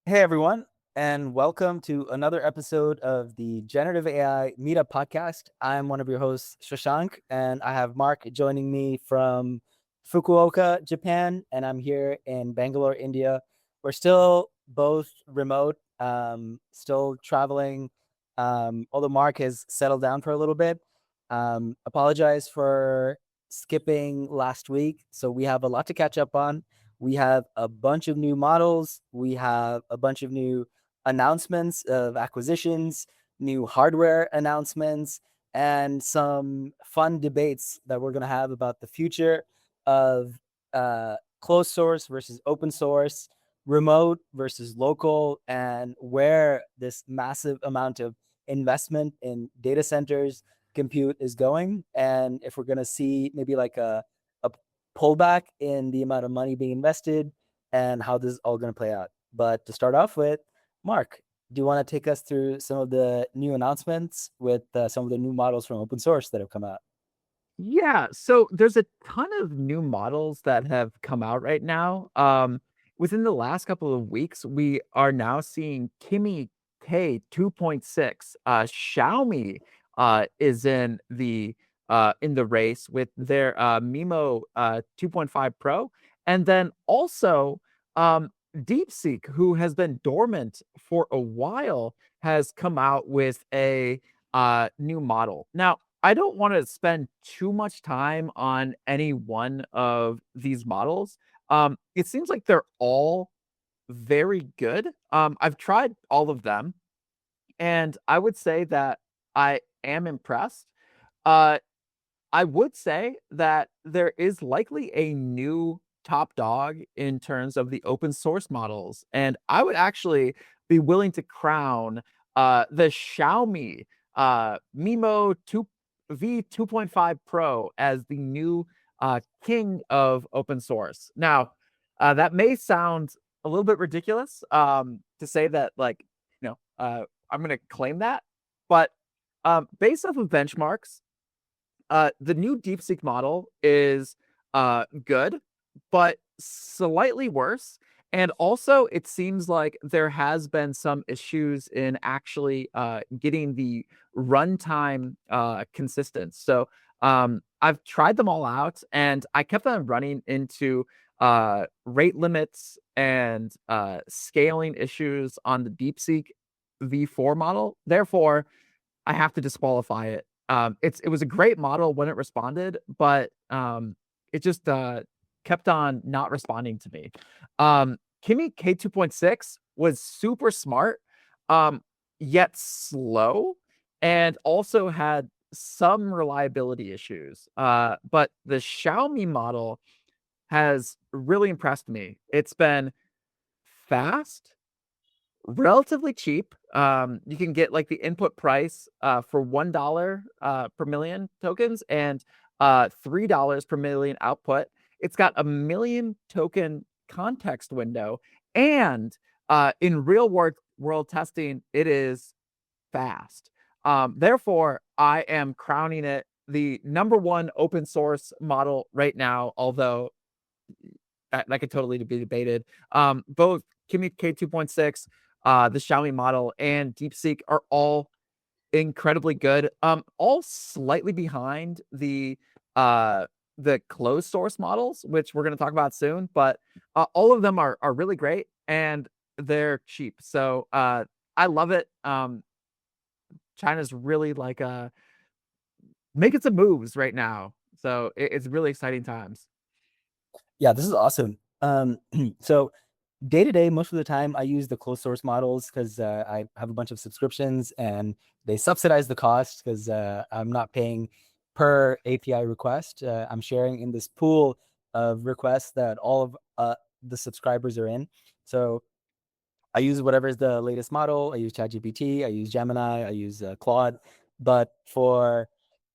Hey everyone, and welcome to another episode of the Generative AI Meetup Podcast. I'm one of your hosts, Shashank, and I have Mark joining me from Fukuoka, Japan, and I'm here in Bangalore, India. We're still both remote, still traveling, although Mark has settled down for a little bit. Apologize for skipping last week, so we have a lot to catch up on. We have a bunch of new models. We have a bunch of new announcements of acquisitions, new hardware announcements, and some fun debates that we're going to have about the future of closed source versus open source, remote versus local, and where this massive amount of investment in data centers compute is going. And if we're going to see maybe like a pullback in the amount of money being invested and how this is all going to play out. But to start off with, Mark, do you want to take us through some of the new announcements with some of the new models from open source that have come out? Yeah, so there's a ton of new models that have come out right now. Within the last couple of weeks, we are now seeing Kimi K 2.6. Xiaomi is in the race with their Mimo 2.5 Pro, and then also DeepSeek, who has been dormant for a while, has come out with a new model. Now, I don't want to spend too much time on any one of these models. It seems like they're all very good. I've tried all of them, and I would say that I am impressed. Uh, I would say that there is likely a new top dog in terms of the open source models, and I would actually be willing to crown the Xiaomi Mimo 2 V 2.5 Pro as the new king of open source. Now, that may sound a little bit ridiculous to say that, like, I'm going to claim that, but based off of benchmarks, the new DeepSeek model is good, but slightly worse. And also, it seems like there has been some issues in actually getting the runtime consistent. So I've tried them all out, and I kept on running into rate limits and scaling issues on the DeepSeek V4 model. Therefore, I have to disqualify it. It was a great model when it responded, but it just kept on not responding to me. Kimi K 2.6 was super smart, um, yet slow, and also had some reliability issues. But the Xiaomi model has really impressed me. It's been fast, relatively cheap. You can get like the input price for $1 per million tokens and $3 per million output. It's got a million token context window, and in real world testing, it is fast. Therefore, I am crowning it the number one open source model right now, although that could totally be debated. Both Kimi K 2.6, the Xiaomi model, and DeepSeek are all incredibly good. All slightly behind the closed source models, which we're going to talk about soon. But all of them are really great, and they're cheap. So I love it. China's really like making some moves right now. So it's really exciting times. Yeah, this is awesome. So day to day, most of the time, I use the closed source models because I have a bunch of subscriptions and they subsidize the cost because I'm not paying per API request. I'm sharing in this pool of requests that all of the subscribers are in. So I use whatever is the latest model. I use ChatGPT, I use Gemini, I use Claude. But for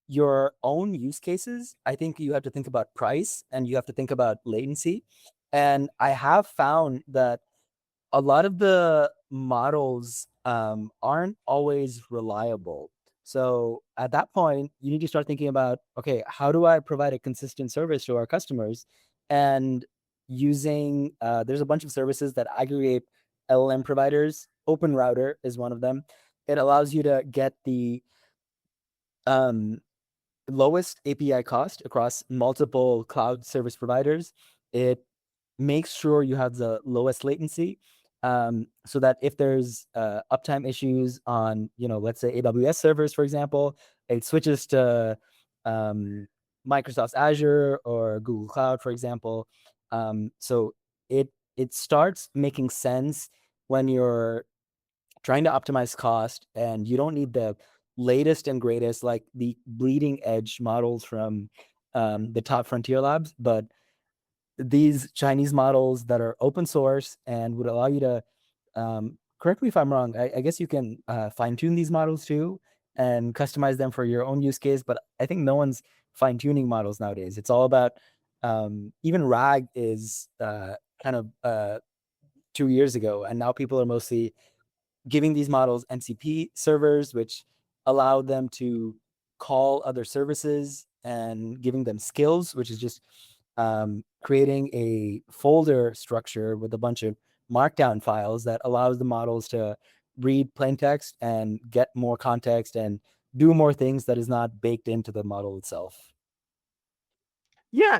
your own use cases, I think you have to think about price and you have to think about latency. And I have found that a lot of the models aren't always reliable. So at that point, you need to start thinking about, okay, how do I provide a consistent service to our customers? And using, there's a bunch of services that aggregate LLM providers. Open Router is one of them. It allows you to get the um, lowest API cost across multiple cloud service providers. It makes sure you have the lowest latency, so that if there's uptime issues on, let's say AWS servers, for example, it switches to um, Microsoft's Azure or Google Cloud, for example. So it starts making sense when you're trying to optimize cost and you don't need the latest and greatest, like the bleeding edge models from the top frontier labs, but these Chinese models that are open source and would allow you to, correct me if I'm wrong, I guess you can fine tune these models too and customize them for your own use case. But I think no one's fine tuning models nowadays. It's all about, even RAG is kind of 2 years ago, and now people are mostly giving these models MCP servers, which allow them to call other services, and giving them skills, which is just creating a folder structure with a bunch of markdown files that allows the models to read plain text and get more context and do more things that is not baked into the model itself. Yeah,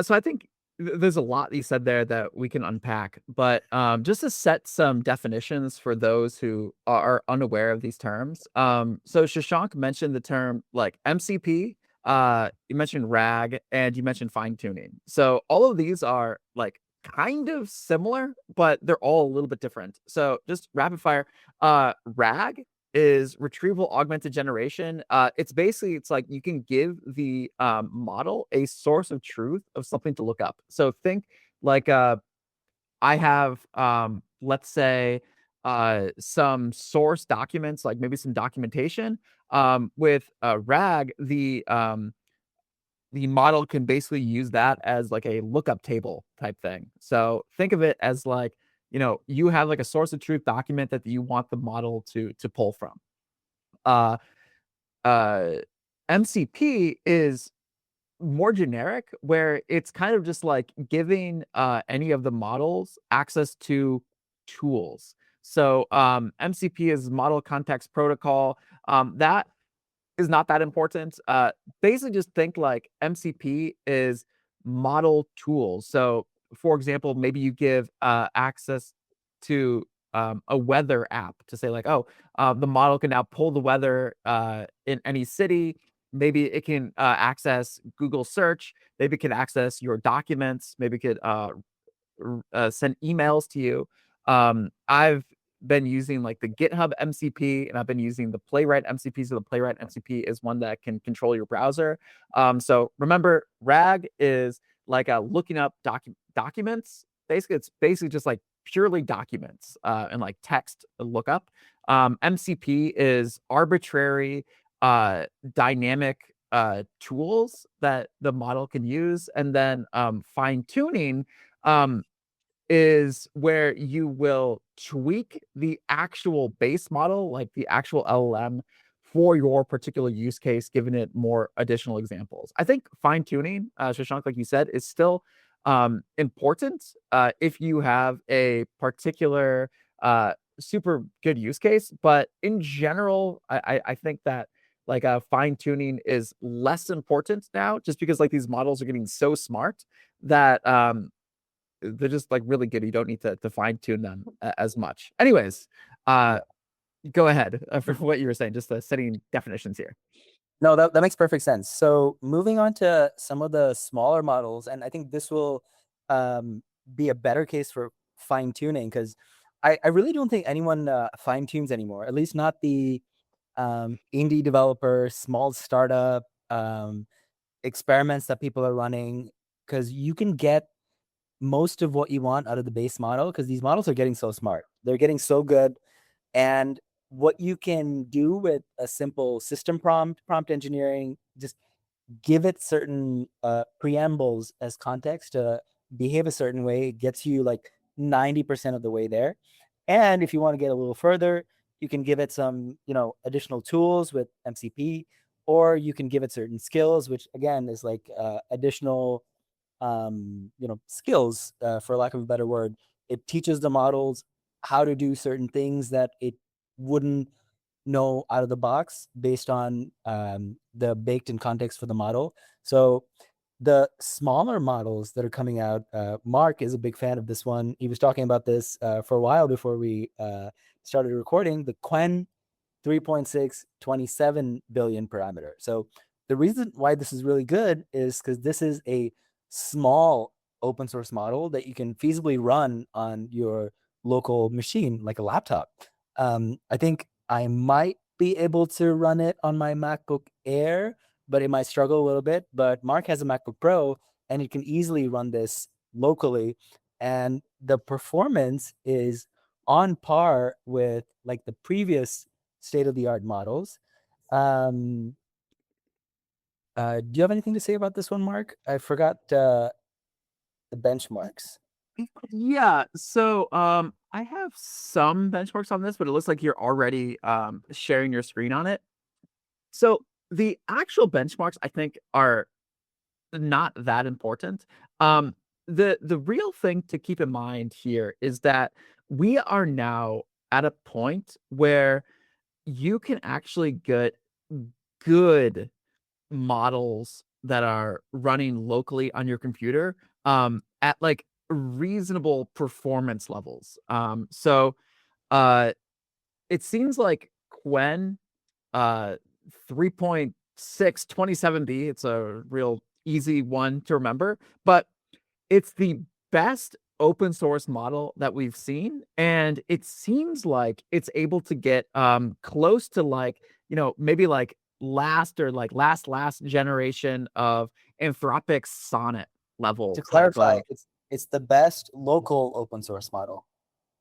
so I think there's a lot you said there that we can unpack, but just to set some definitions for those who are unaware of these terms. So Shashank mentioned the term like MCP, you mentioned RAG, and you mentioned fine tuning. So all of these are like kind of similar, but they're all a little bit different. So just rapid fire, RAG is retrieval augmented generation. It's like you can give the model a source of truth of something to look up. So think like I have let's say some source documents, like maybe some documentation. With RAG, the model can basically use that as like a lookup table type thing. So think of it as like, you have like a source of truth document that you want the model to pull from. Uh, uh, MCP is more generic, where it's kind of just like giving any of the models access to tools. So MCP is model context protocol. That is not that important. Basically, just think like MCP is model tools. So, for example, maybe you give access to a weather app to say like, oh, the model can now pull the weather in any city. Maybe it can access Google search. Maybe it can access your documents. Maybe it could send emails to you. I've been using like the GitHub MCP, and I've been using the Playwright MCP. So the Playwright MCP is one that can control your browser. So remember, RAG is like looking up documents. Basically, it's basically just like purely documents and like text lookup. MCP is arbitrary, dynamic tools that the model can use, and then fine tuning um, is where you will tweak the actual base model, like the actual LLM, for your particular use case, giving it more additional examples. I think fine tuning, Shashank, like you said, is still important if you have a particular super good use case. But in general, I think that like fine tuning is less important now, just because like these models are getting so smart that they're just like really good. You don't need to fine tune them as much. Anyways, uh, go ahead for what you were saying. Just setting definitions here. No, that makes perfect sense. So moving on to some of the smaller models, and I think this will be a better case for fine tuning, because I really don't think anyone fine tunes anymore. At least not the indie developer, small startup experiments that people are running, because you can get most of what you want out of the base model, because these models are getting so smart. They're getting so good. And what you can do with a simple system prompt engineering, just give it certain preambles as context to behave a certain way, gets you like 90% of the way there. And if you want to get a little further, you can give it some, additional tools with MCP, or you can give it certain skills, which again is like additional, skills, for lack of a better word. It teaches the models how to do certain things that it wouldn't know out of the box based on the baked in context for the model. So the smaller models that are coming out, Mark is a big fan of this one. He was talking about this for a while before we started recording. The Quen 3.6, 27 billion parameter. So the reason why this is really good is because this is a small open source model that you can feasibly run on your local machine, like a laptop. I think I might be able to run it on my MacBook Air, but it might struggle a little bit. But Mark has a MacBook Pro, and it can easily run this locally. And the performance is on par with like the previous state of the art models. Um, do you have anything to say about this one, Mark? I forgot the benchmarks. Yeah, so, I have some benchmarks on this, but it looks like you're already, sharing your screen on it. So, the actual benchmarks, I think, are not that important. Um, the real thing to keep in mind here is that we are now at a point where you can actually get good models that are running locally on your computer, at, like, reasonable performance levels. Uh, it seems like Quen, uh, 3.627B, it's a real easy one to remember, but it's the best open source model that we've seen, and it seems like it's able to get, close to, like, maybe, like, last generation of Anthropic's Sonnet To level type clarify, of. it's the best local open source model.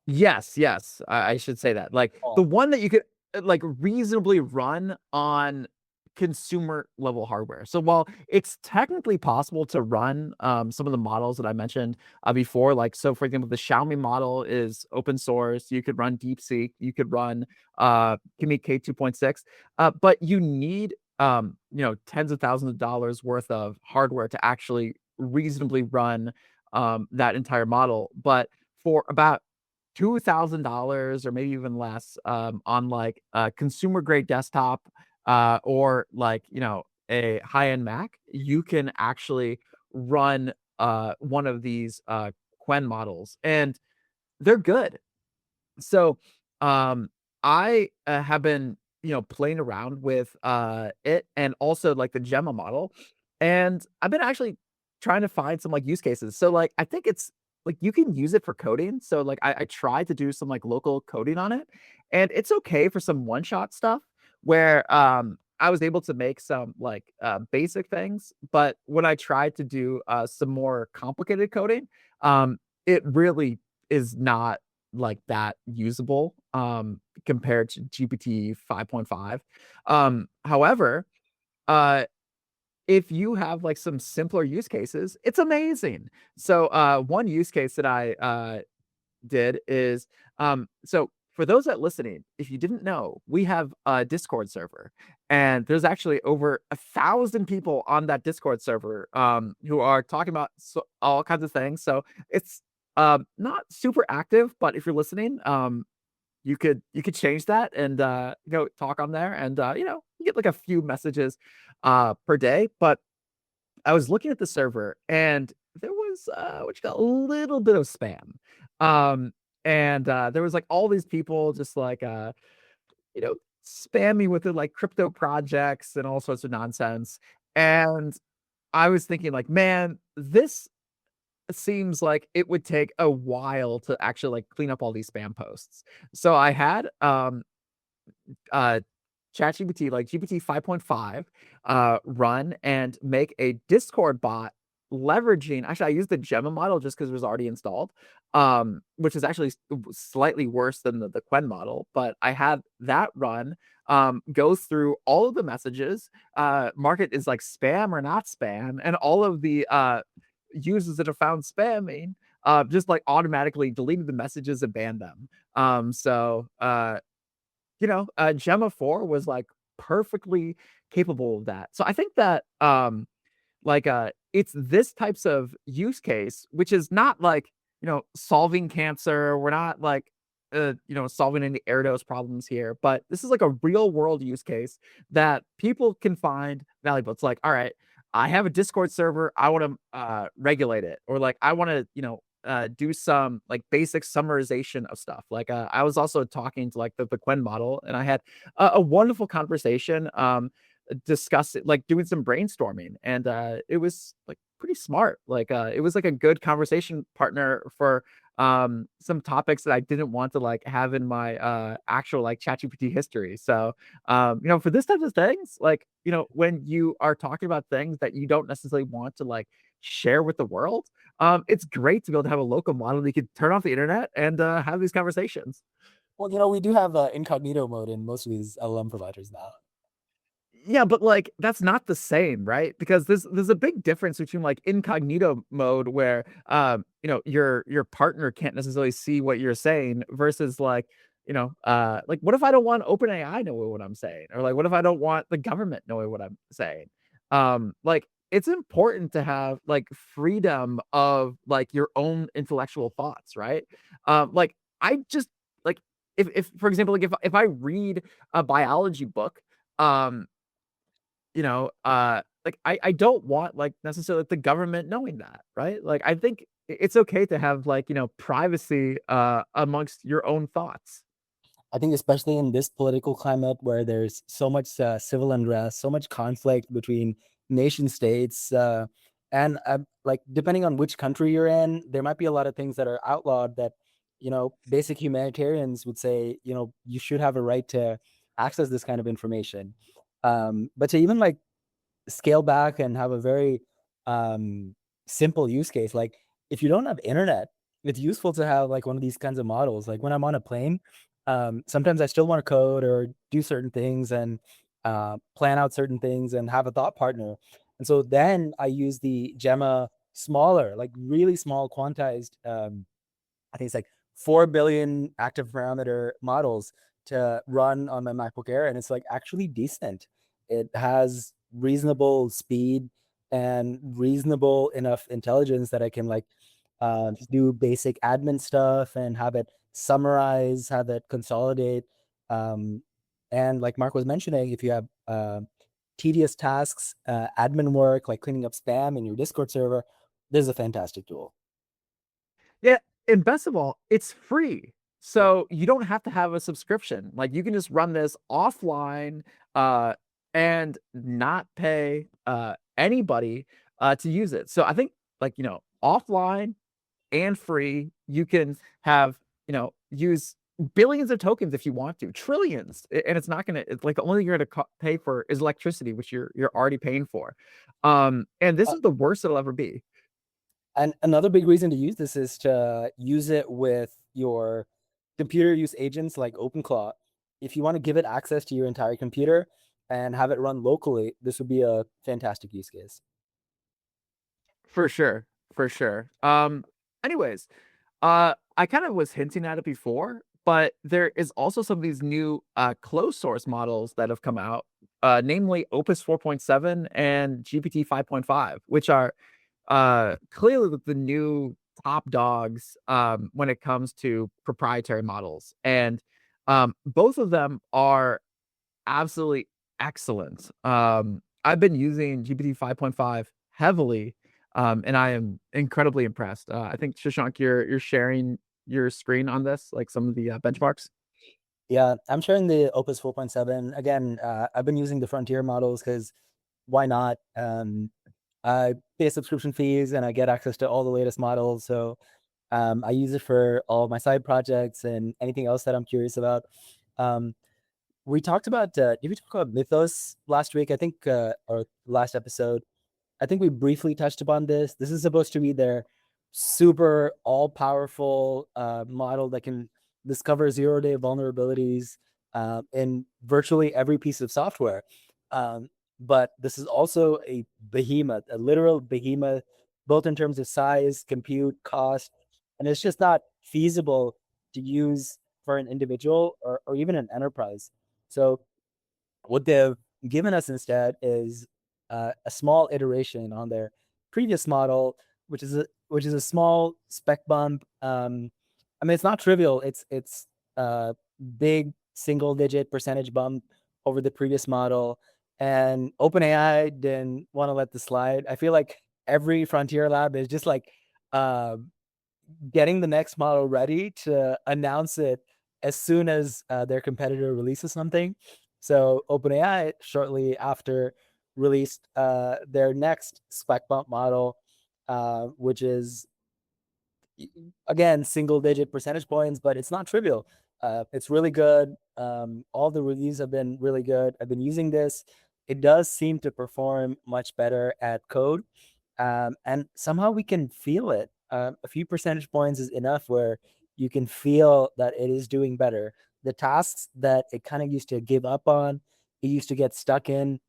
Yes, yes, I should say that. Like, the Oh, one that you could, like, reasonably run on consumer level hardware. So while it's technically possible to run, some of the models that I mentioned, before, like, so for example, the Xiaomi model is open source, you could run DeepSeek, you could run, Kimi K 2.6, but you need, tens of thousands of dollars worth of hardware to actually reasonably run, that entire model. But for about $2,000 or maybe even less, on, like, a consumer grade desktop, or, like, a high-end Mac, you can actually run, one of these, Quen models, and they're good. So, um, I, have been, playing around with, it and also, like, the Gemma model, and I've been actually trying to find some, like, use cases. So, like, I think it's like, you can use it for coding. So, like, I tried to do some, like, local coding on it, and it's okay for some one-shot stuff where, I was able to make some, like, basic things, but when I tried to do, some more complicated coding, it really is not like that usable, compared to GPT 5.5. However, uh, if you have like some simpler use cases, it's amazing. So, one use case that I did is, so for those that listening, if you didn't know, we have a Discord server, and there's actually over 1,000 people on that Discord server, who are talking about all kinds of things. So it's, not super active, but if you're listening, you could change that and, go talk on there, and, you get like a few messages, per day. But I was looking at the server, and there was, what you call, a little bit of spam. Um, and, there was, like, all these people just, like, you know, spam me with their, like, crypto projects and all sorts of nonsense, and I was thinking, like, "Man, this seems like it would take a while to actually, like, clean up all these spam posts." So I had, uh, ChatGPT, like GPT 5.5, run and make a Discord bot leveraging. Actually, I used the Gemma model just because it was already installed, which is actually slightly worse than the Quen model, but I had that run, go through all of the messages, mark it as like spam or not spam, and all of the, users that are found spamming, just like automatically deleted the messages and banned them. Gemma 4 was, like, perfectly capable of that. So I think that, it's this types of use case, which is not like, solving cancer. We're not like solving any Erdos problems here, but this is like a real world use case that people can find valuable. It's like, all right, I have a Discord server, I want to regulate it, or like I want to, do some like basic summarization of stuff. Like I was also talking to like the Quen model, and I had a wonderful conversation. Discussing like doing some brainstorming, and it was like pretty smart. Like it was like a good conversation partner for some topics that I didn't want to like have in my actual like ChatGPT history. So for this type of things, like, when you are talking about things that you don't necessarily want to like share with the world, it's great to be able to have a local model that you can turn off the internet and have these conversations. Well, we do have incognito mode in most of these LLM providers now. Yeah, but, like, that's not the same, right? Because there's a big difference between, like, incognito mode where, your partner can't necessarily see what you're saying versus, like, like, what if I don't want OpenAI knowing what I'm saying? Or, like, what if I don't want the government knowing what I'm saying? Like, it's important to have, like, freedom of, like, your own intellectual thoughts, right? Like, I just like, if for example, like, if I read a biology book, um like I don't want like necessarily like, the government knowing that, right? Like I think it's okay to have like, privacy amongst your own thoughts. I think especially in this political climate where there's so much civil unrest, so much conflict between nation states, and like depending on which country you're in, there might be a lot of things that are outlawed that basic humanitarians would say you should have a right to access this kind of information. But to even like scale back and have a very simple use case. Like if you don't have internet, it's useful to have like one of these kinds of models. Like when I'm on a plane, sometimes I still want to code or do certain things and plan out certain things and have a thought partner. And so then I use the Gemma smaller, like really small quantized I think it's like 4 billion active parameter models to run on my MacBook Air. And it's like actually decent. It has reasonable speed and reasonable enough intelligence that I can like just do basic admin stuff and have it summarize, have it consolidate. Um, and like Mark was mentioning, if you have tedious tasks, admin work, like cleaning up spam in your Discord server, this is a fantastic tool. Yeah, and best of all, it's free. Yeah. So you don't have to have a subscription. Like you can just run this offline uh and not pay anybody to use it. So I think like, offline and free. You can have, use billions of tokens if you want to, trillions, and it's not gonna. It's like the only thing you're gonna pay for is electricity, which you're already paying for. And this Uh, is the worst it'll ever be. And another big reason to use this is to use it with your computer use agents like OpenClaw. If you want to give it access to your entire computer and have it run locally, this would be a fantastic use case. For sure, for sure. Anyways, I kind of was hinting at it before, but there is also some of these new closed source models that have come out, namely Opus 4.7 and GPT 5.5, which are clearly the new top dogs when it comes to proprietary models. And both of them are absolutely excellent. I've been using GPT 5.5 heavily, and I am incredibly impressed. I think Shashank, you're sharing your screen on this, like some of the benchmarks. Yeah, I'm sharing the Opus 4.7. Again, I've been using the Frontier models because why not? I pay subscription fees and I get access to all the latest models. So I use it for all of my side projects and anything else that I'm curious about. Um, we talked about, did we talk about Mythos last week? I think, or last episode. I think we briefly touched upon this. This is supposed to be their super all powerful model that can discover 0-day vulnerabilities in virtually every piece of software. Um, but this is also a behemoth, a literal behemoth, both in terms of size, compute, cost, and it's just not feasible to use for an individual or even an enterprise. So what they've given us instead is a small iteration on their previous model, which is a small spec bump. I mean, it's not trivial. It's uh, big single digit percentage bump over the previous model, and OpenAI didn't want to let this slide. I feel like every frontier lab is just like uh, getting the next model ready to announce it as soon as their competitor releases something. So OpenAI shortly after released their next spec bump model, which is again single digit percentage points, but it's not trivial. It's really good. All the reviews have been really good. I've been using this. It does seem to perform much better at code, and somehow we can feel it. A few percentage points is enough where you can feel that it is doing better. The tasks that it kind of used to give up on, it used to get stuck in,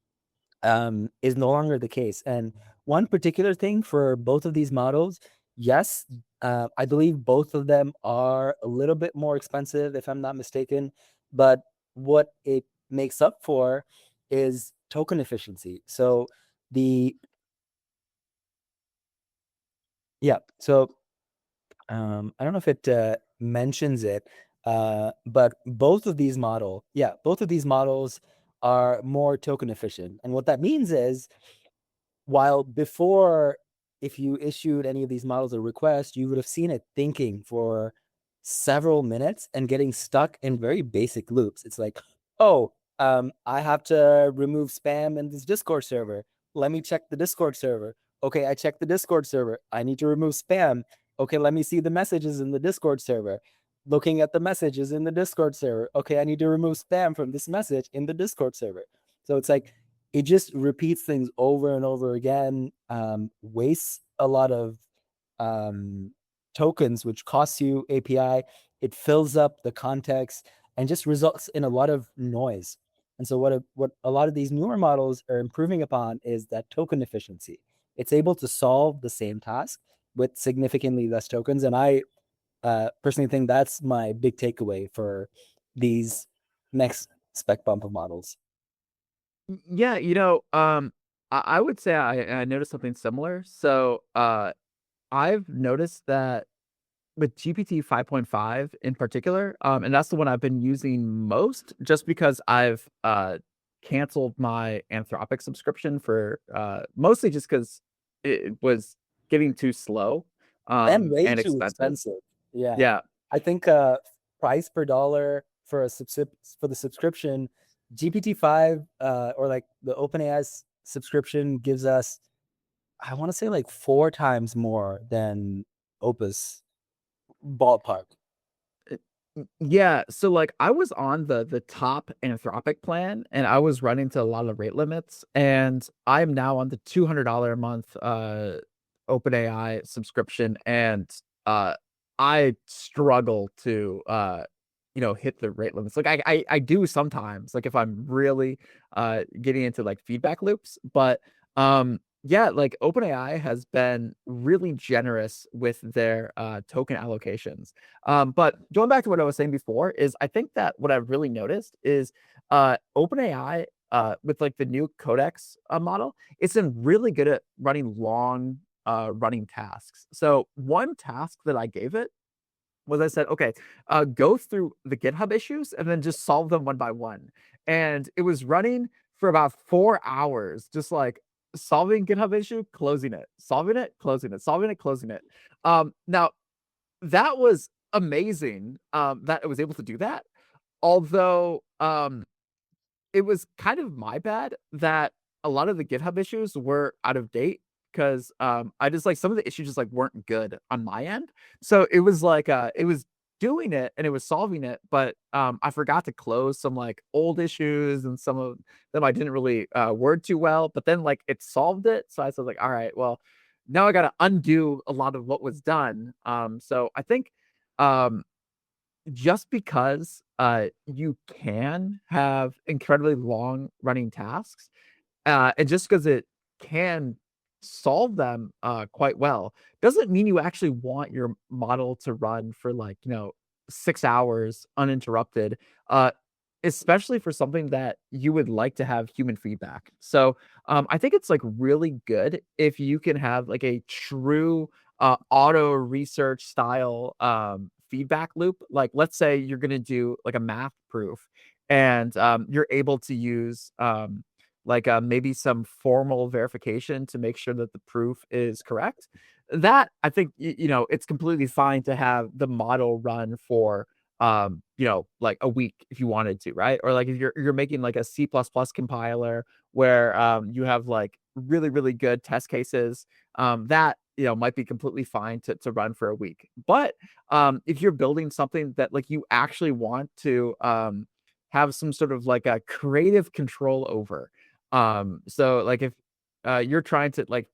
is no longer the case. And one particular thing for both of these models, yes, I believe both of them are a little bit more expensive, if I'm not mistaken. But what it makes up for is token efficiency. So the yeah, so I don't know if it mentions it, but both of these models are more token efficient. And what that means is, while before, if you issued any of these models a request, you would have seen it thinking for several minutes and getting stuck in very basic loops. It's like, oh, I have to remove spam in this Discord server. Let me check the Discord server. Okay, I checked the Discord server. I need to remove spam. Okay, let me see the messages in the Discord server. Looking at the messages in the Discord server. Okay, I need to remove spam from this message in the Discord server. So it's like it just repeats things over and over again, wastes a lot of tokens, which costs you API. It fills up the context and just results in a lot of noise. And so what a lot of these newer models are improving upon is that token efficiency. It's able to solve the same task with significantly less tokens. And I personally think that's my big takeaway for these next spec bump of models. Yeah, I would say I noticed something similar. So, I've noticed that with GPT 5.5 in particular, and that's the one I've been using most just because I've, canceled my Anthropic subscription for, mostly just because it was getting too slow, And way and too expensive. expensive. Yeah. Yeah. I think price per dollar for for the subscription, GPT-5 or like the OpenAI subscription gives us, I want to say like four times more than Opus ballpark. Uh, yeah, so, like, I was on the top Anthropic plan, and I was running to a lot of rate limits, and I'm now on the $200 a month, OpenAI subscription, and, I struggle to, hit the rate limits. Like, I do sometimes, like, if I'm really, getting into, like, feedback loops, but, yeah, like, OpenAI has been really generous with their, token allocations. But going back to what I was saying before is I think that what I've really noticed is OpenAI with like the new Codex model, it's been really good at running long running tasks. So one task that I gave it was I said, okay, go through the GitHub issues and then just solve them one by one. And it was running for about 4 hours, just like solving GitHub issue, closing it, solving it, closing it, solving it, closing it. Now that was amazing, that it was able to do that, although, it was kind of my bad that a lot of the GitHub issues were out of date 'cause, I just like some of the issues just, like, weren't good on my end. So it was like, it was doing it and it was solving it, but, I forgot to close some, like, old issues and some of them I didn't really, word too well, but then, like, it solved it, so I was like, "Alright, well, now I gotta undo a lot of what was done." So I think, um just because, you can have incredibly long running tasks, and just because it can solve them, quite well, doesn't mean you actually want your model to run for, like, 6 hours uninterrupted, uh, especially for something that you would like to have human feedback. So, I think it's, like, really good if you can have, like, a true, auto research style, feedback loop. Like, let's say you're gonna do like a math proof, and you're able to use like maybe some formal verification to make sure that the proof is correct. That I think it's completely fine to have the model run for like a week if you wanted to, right? Or like if you're making like a C++ compiler where you have like really, really good test cases, that might be completely fine to run for a week. But if you're building something that like you actually want to have some sort of like a creative control over, so like if you're trying to like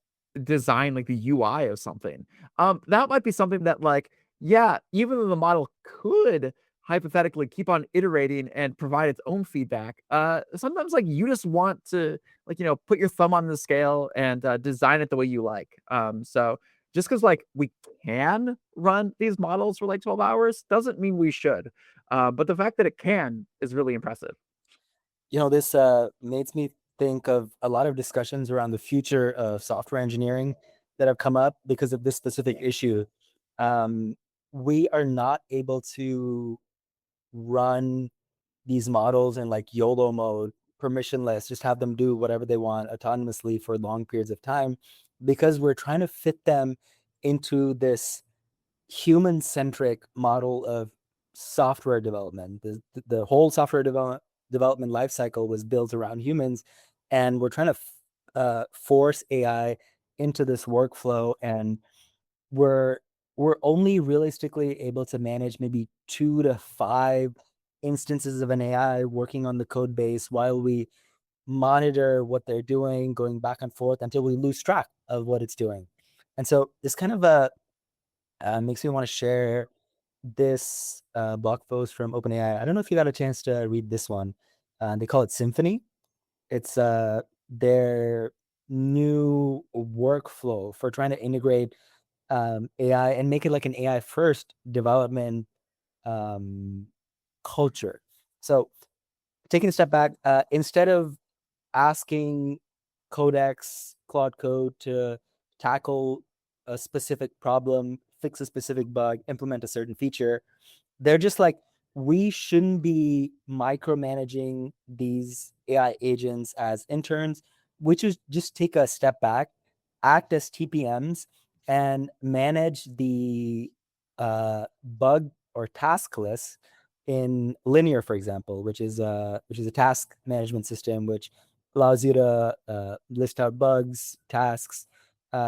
design like the UI of something, that might be something that like, yeah, even though the model could hypothetically keep on iterating and provide its own feedback, sometimes like you just want to like put your thumb on the scale and design it the way you like. So just because like we can run these models for like 12 hours doesn't mean we should. But the fact that it can is really impressive. This makes me think of a lot of discussions around the future of software engineering that have come up because of this specific issue. Um, we are not able to run these models in like YOLO mode, permissionless, just have them do whatever they want autonomously for long periods of time because we're trying to fit them into this human centric model of software development. The whole software development lifecycle was built around humans, and we're trying to force AI into this workflow, and we're we're only realistically able to manage maybe 2 to 5 instances of an AI working on the code base while we monitor what they're doing, going back and forth until we lose track of what it's doing. And so this kind of makes me want to share this blog post from OpenAI. I don't know if you got a chance to read this one. They call it Symphony. It's their new workflow for trying to integrate AI and make it like an AI first development um, culture. So taking a step back, instead of asking Codex, Claude Code to tackle a specific problem, fix a specific bug, implement a certain feature, they're just like, we shouldn't be micromanaging these AI agents as interns. We should just take a step back, act as TPMs, and manage the bug or task list in Linear, for example, which is a task management system which allows you to list out bugs, tasks,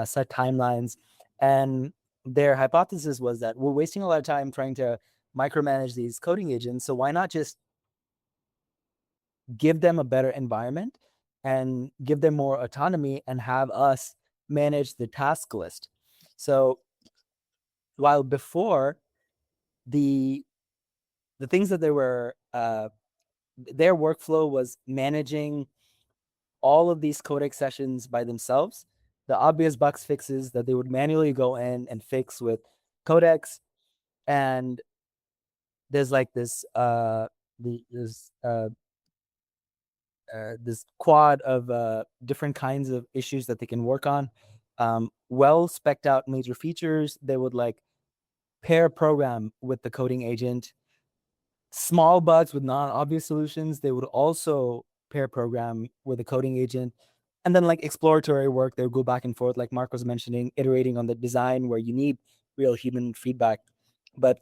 set timelines, and their hypothesis was that we're wasting a lot of time trying to micromanage these coding agents. So why not just give them a better environment and give them more autonomy and have us manage the task list? So while before the the things that they were their workflow was managing all of these codex sessions by themselves, the obvious bug fixes that they would manually go in and fix with codex, and there's like this quad of different kinds of issues that they can work on. Well specked out major features. They would like pair program with the coding agent. Small bugs with non-obvious solutions, they would also pair program with a coding agent. And then like exploratory work, they would go back and forth, like Mark was mentioning, iterating on the design where you need real human feedback. But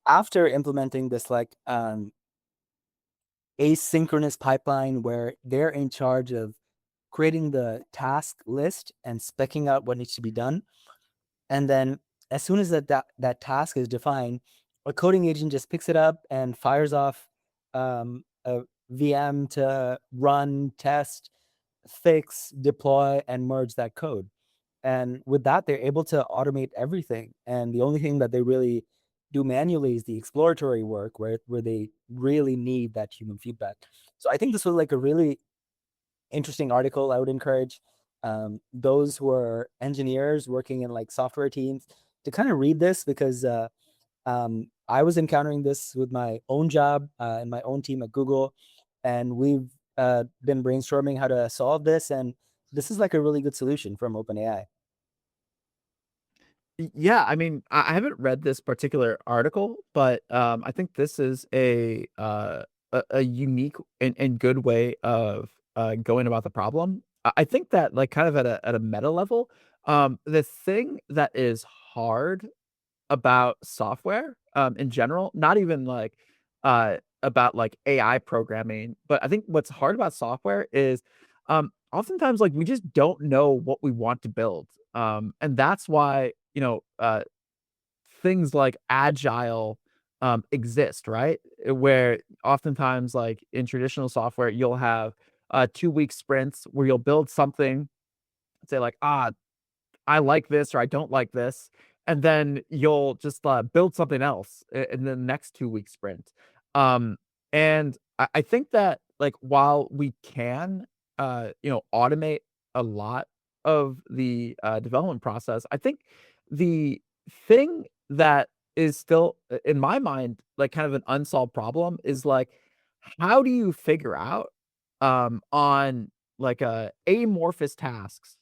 after implementing this like asynchronous pipeline where they're in charge of creating the task list and specking out what needs to be done. And then as soon as that task is defined, a coding agent just picks it up and fires off a VM to run, test, fix, deploy, and merge that code. And with that, they're able to automate everything. And the only thing that they really do manually is the exploratory work where they really need that human feedback. So I think this was like a really interesting article. I would encourage those who are engineers working in like software teams to kind of read this because I was encountering this with my own job and my own team at Google, and we've been brainstorming how to solve this. And this is like a really good solution from OpenAI. Yeah, I mean, I haven't read this particular article, but, I think this is a unique and good way of, going about the problem. I think that, like, kind of at a meta level, the thing that is hard about software, in general, not even about like AI programming, but I think what's hard about software is, oftentimes like we just don't know what we want to build. And that's why, things like agile exist, right? Where oftentimes like in traditional software, you'll have 2 week sprints where you'll build something, say like, I like this or I don't like this, and then you'll just, build something else in the next 2 week sprint. Um, and I think that, like, while we can, automate a lot of the, development process, I think the thing that is still, in my mind, like, kind of an unsolved problem is, like, how do you figure out, on, like, amorphous tasks,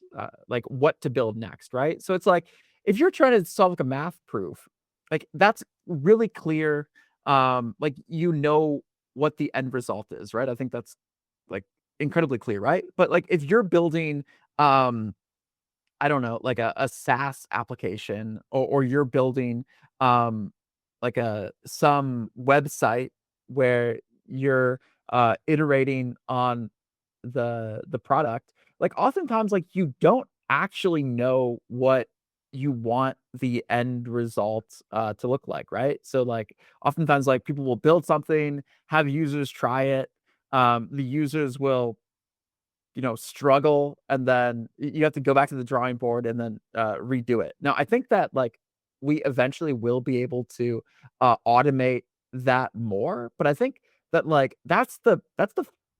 like, what to build next, right? So it's like, if you're trying to solve, like, a math proof, like, that's really clear, like, what the end result is, right? I think that's, like, incredibly clear, right? But, like, if you're building, um I don't know, like a SaaS application, or you're building, like some website where you're, iterating on the product, like, oftentimes, like, you don't actually know what you want the end result, to look like, right? So, like, oftentimes, like, people will build something, have users try it, the users will struggle, and then you have to go back to the drawing board and then, redo it. Now, I think that, like, we eventually will be able to, automate that more, but I think that, like, that's the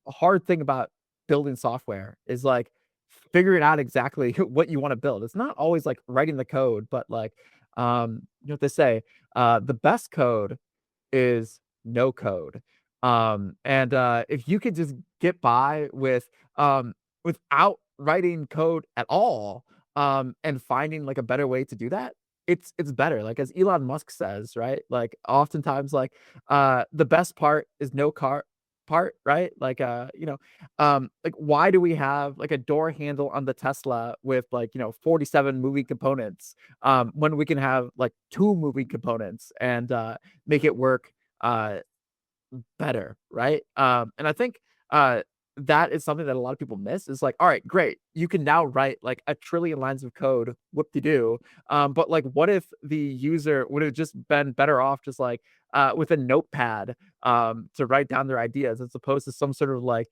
hard thing about building software is, like, figuring out exactly what you wanna build. It's not always, like, writing the code, but, like, you know what they say, "The best code is no code." And if you could just get by without writing code at all, and finding like a better way to do that, it's better. Like as Elon Musk says, right? Like oftentimes, like the best part is no car part, right? Like why do we have like a door handle on the Tesla with 47 moving components when we can have like two moving components and make it work uh better, right? And I think that is something that a lot of people miss is like, all right, great. You can now write like a trillion lines of code, whoop de doo. But like, what if the user would have just been better off just like with a notepad to write down their ideas as opposed to some sort of like,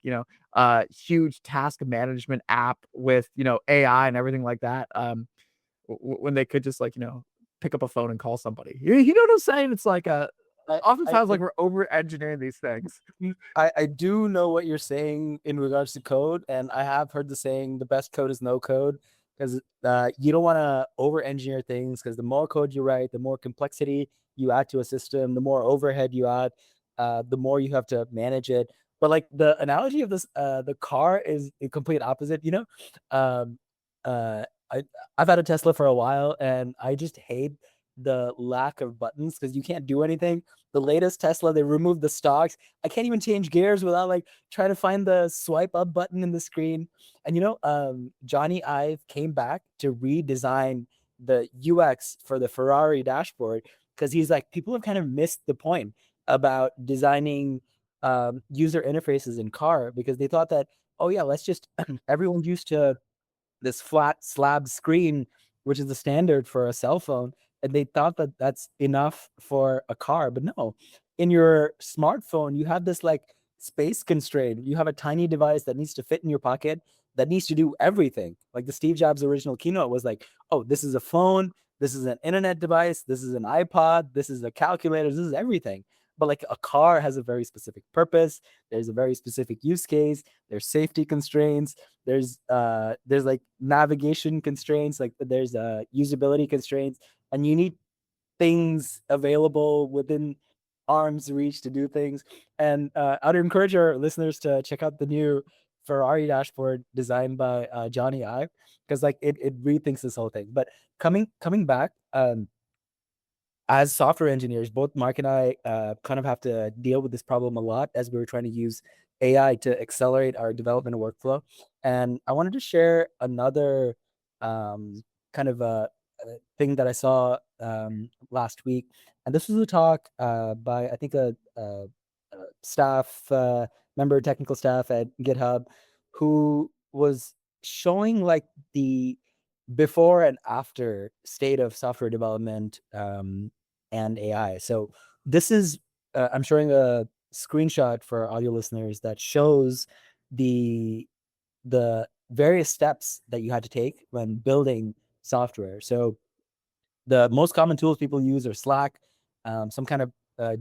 huge task management app with, AI and everything like that. When they could just like, pick up a phone and call somebody. You know what I'm saying? It's like I, I, oftentimes, I like, we're over engineering these things. I do know what you're saying in regards to code, and I have heard the saying the best code is no code because you don't want to over engineer things because the more code you write, the more complexity you add to a system, the more overhead you add, the more you have to manage it. But like the analogy of this, the car is a complete opposite. Um, uh, I I've had a Tesla for a while, and I just hate the lack of buttons because you can't do anything. The latest Tesla, they removed the stocks. I can't even change gears without like trying to find the swipe up button in the screen. And Johnny Ive came back to redesign the UX for the Ferrari dashboard because he's like, people have kind of missed the point about designing user interfaces in car because they thought that, oh yeah, let's just everyone's used to this flat slab screen, which is the standard for a cell phone. And they thought that that's enough for a car. But no, in your smartphone, you have this like space constraint. You have a tiny device that needs to fit in your pocket that needs to do everything. Like the Steve Jobs original keynote was like, oh, this is a phone, this is an internet device, this is an iPod, this is a calculator, this is everything. But like a car has a very specific purpose, there's a very specific use case, there's safety constraints, there's like navigation constraints, like there's usability constraints, and you need things available within arm's reach to do things. And I'd encourage our listeners to check out the new Ferrari dashboard designed by Johnny Ive, because like it rethinks this whole thing. But coming back, as software engineers, both Mark and I kind of have to deal with this problem a lot as we were trying to use AI to accelerate our development workflow. And I wanted to share another kind of a thing that I saw last week. And this was a talk by, I think, a staff member, technical staff at GitHub, who was showing like the before and after state of software development and AI. So this is I'm showing a screenshot for audio listeners that shows the the various steps that you had to take when building software. So the most common tools people use are Slack, some kind of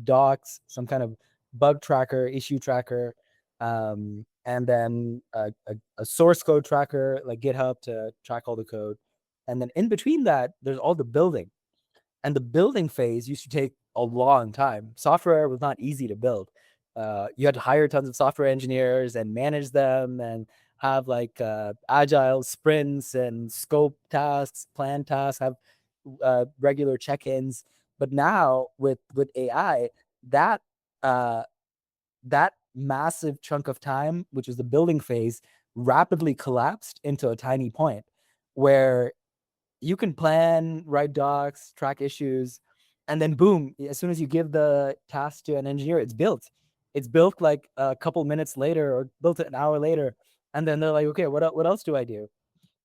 docs, some kind of bug tracker, issue tracker, and then a source code tracker like GitHub to track all the code. And then in between that, there's all the building. And the building phase used to take a long time. Software was not easy to build. You had to hire tons of software engineers and manage them and have like agile sprints and scope tasks, plan tasks, have regular check-ins. But now with AI, that uh, that massive chunk of time, which is the building phase, rapidly collapsed into a tiny point where you can plan, write docs, track issues, and then boom, as soon as you give the task to an engineer, it's built. It's built like a couple minutes later or built it an hour later. And then they're like, okay, what else do I do?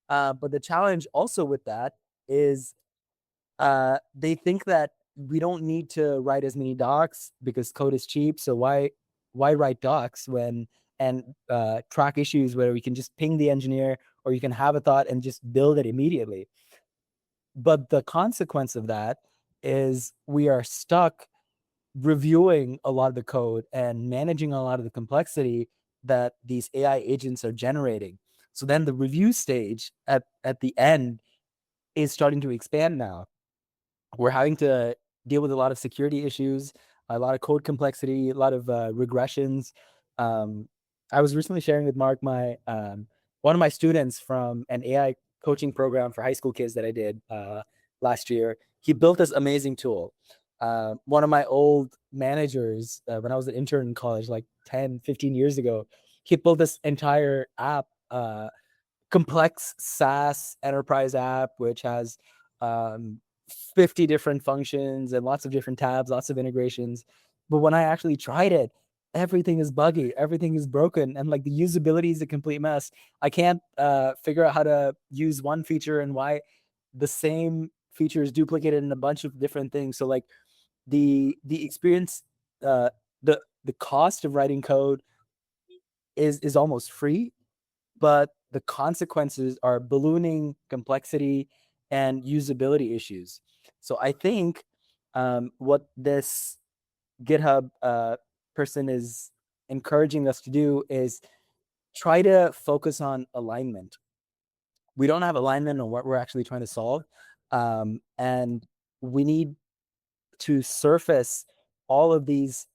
But the challenge also with that is they think that we don't need to write as many docs because code is cheap. So why write docs when and track issues where we can just ping the engineer or you can have a thought and just build it immediately. But the consequence of that is we are stuck reviewing a lot of the code and managing a lot of the complexity that these AI agents are generating. So then the review stage at the end is starting to expand now. We're having to deal with a lot of security issues, a lot of code complexity, a lot of regressions. Um, I was recently sharing with Mark my one of my students from an AI coaching program for high school kids that I did last year. He built this amazing tool. One of my old managers, when I was an intern in college, like 10, 15 years ago, he built this entire app, complex SaaS enterprise app, which has um, 50 different functions and lots of different tabs, lots of integrations. But when I actually tried it, everything is buggy, everything is broken, and like the usability is a complete mess. I can't figure out how to use one feature and why the same feature is duplicated in a bunch of different things. So like the experience, uh, the cost of writing code is almost free, but the consequences are ballooning complexity and usability issues. So I think what this GitHub person is encouraging us to do is try to focus on alignment. We don't have alignment on what we're actually trying to solve. And we need to surface all of these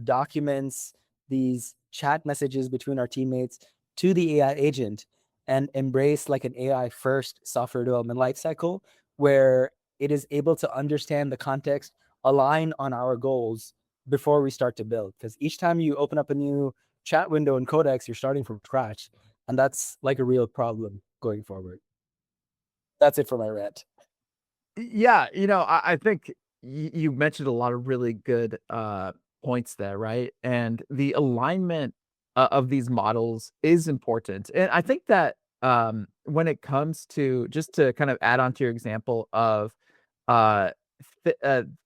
documents, these chat messages between our teammates to the AI agent and embrace like an AI first software development lifecycle where it is able to understand the context, align on our goals before we start to build. Because each time you open up a new chat window in Codex, you're starting from scratch. And that's like a real problem going forward. That's it for my rant. Yeah, I think you mentioned a lot of really good points there, right? And the alignment of these models is important. And I think that when it comes to just to kind of add on to your example of uh,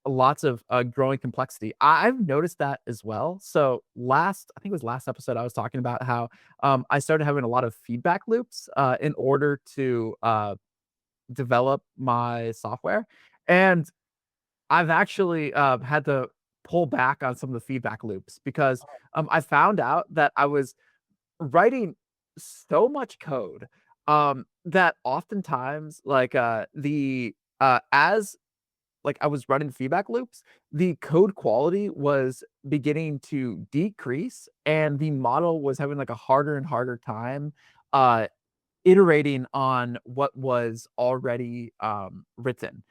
lots of growing complexity, I've noticed that as well. So I think it was last episode, I was talking about how I started having a lot of feedback loops in order to develop my software. And I've actually had to pull back on some of the feedback loops because I found out that I was writing so much code that oftentimes, like, as like I was running feedback loops, the code quality was beginning to decrease, and the model was having like a harder and harder time uh iterating on what was already, written.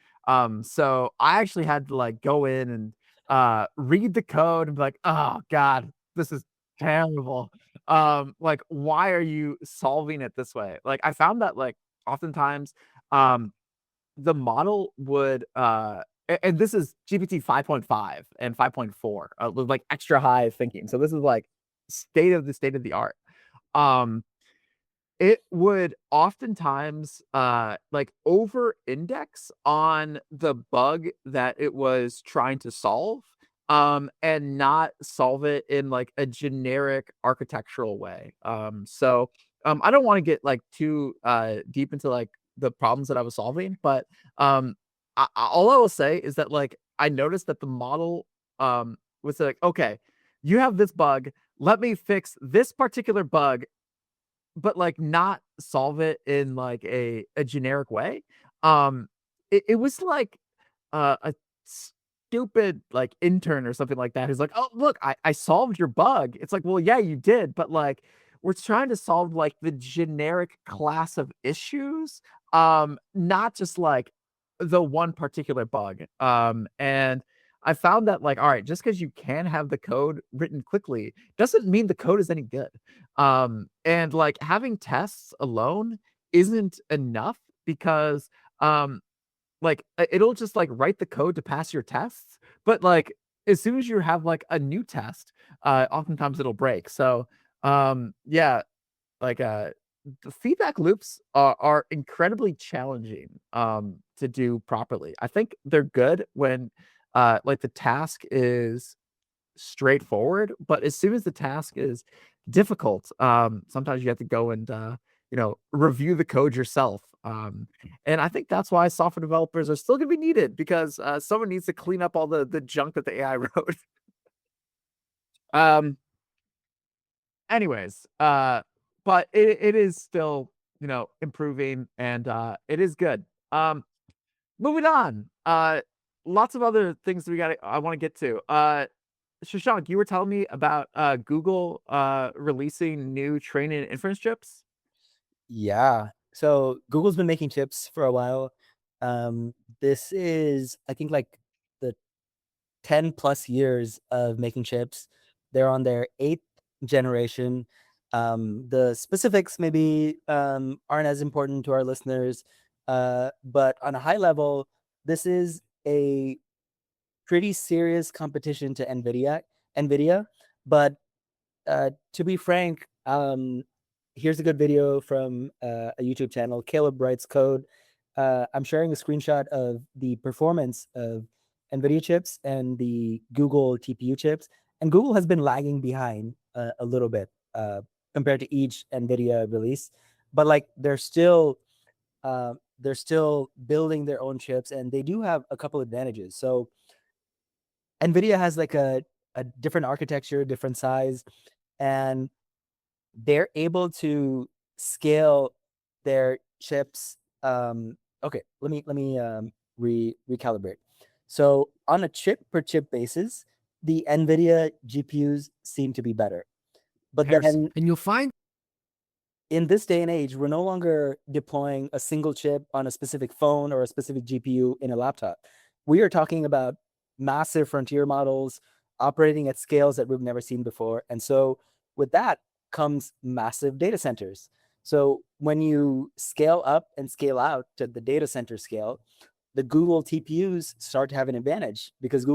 So I actually had to, like, go in and, read the code and be like, "Oh god, this is terrible. Like, why are you solving it this way?" Like, I found that, like, oftentimes, um, the model would, and this is GPT 5.5 and 5.4, with, like, extra high thinking. So this is, like, state of the art. Um it would oftentimes, like, over-index on the bug that it was trying to solve, and not solve it in, like, a generic architectural way. I don't wanna get, like, too, deep into, like, the problems that I was solving, but, all I will say is that, like, I noticed that the model, was like, "Okay, you have this bug, let me fix this particular bug but, like, not solve it in, like, a generic way. It was like, a stupid, like, intern or something like that who's like, "Oh, look, I solved your bug." It's like, "Well, yeah, you did, but, like, we're trying to solve, like, the generic class of issues, not just, like, the one particular bug." And I found that, like, alright, just because you can have the code written quickly doesn't mean the code is any good. And like having tests alone isn't enough because like it'll just like write the code to pass your tests, but like as soon as you have like a new test, oftentimes it'll break. So yeah, like the feedback loops are incredibly challenging to do properly. I think they're good when like the task is straightforward, but as soon as the task is difficult, sometimes you have to go and, review the code yourself. And I think that's why software developers are still gonna be needed because, someone needs to clean up all the junk that the AI wrote. Um, anyways, but it is still, improving and, it is good. Moving on, lots of other things that I wanna get to. Shashank, you were telling me about, Google, releasing new training and inference chips? Yeah. So Google's been making chips for a while. This is, I think, like the 10 plus years of making chips. They're on their eighth generation. The specifics maybe aren't as important to our listeners, but on a high level, this is a pretty serious competition to NVIDIA, but to be frank, here's a good video from a YouTube channel, Caleb Writes Code. I'm sharing a screenshot of the performance of NVIDIA chips and the Google TPU chips. And Google has been lagging behind a little bit compared to each NVIDIA release. But like they're still building their own chips and they do have a couple advantages. So NVIDIA has like a different architecture, different size, and they're able to scale their chips. Okay, let me recalibrate. So on a chip per chip basis, the NVIDIA GPUs seem to be better. But then And you'll find in this day and age, we're no longer deploying a single chip on a specific phone or a specific GPU in a laptop. We are talking about massive frontier models operating at scales that we've never seen before. And so, with that comes massive data centers. So, when you scale up and scale out to the data center scale, the Google TPUs start to have an advantage because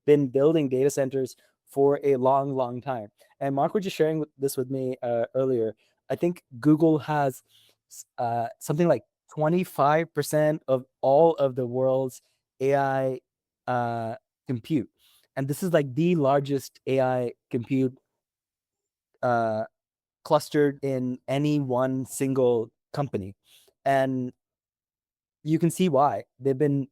been building data centers for a long, long time. And Mark was just sharing this with me earlier. I think Google has something like 25% of all of the world's AI uh, compute. And this is like the largest AI compute uh, clustered in any one single company. And you can see why. They've been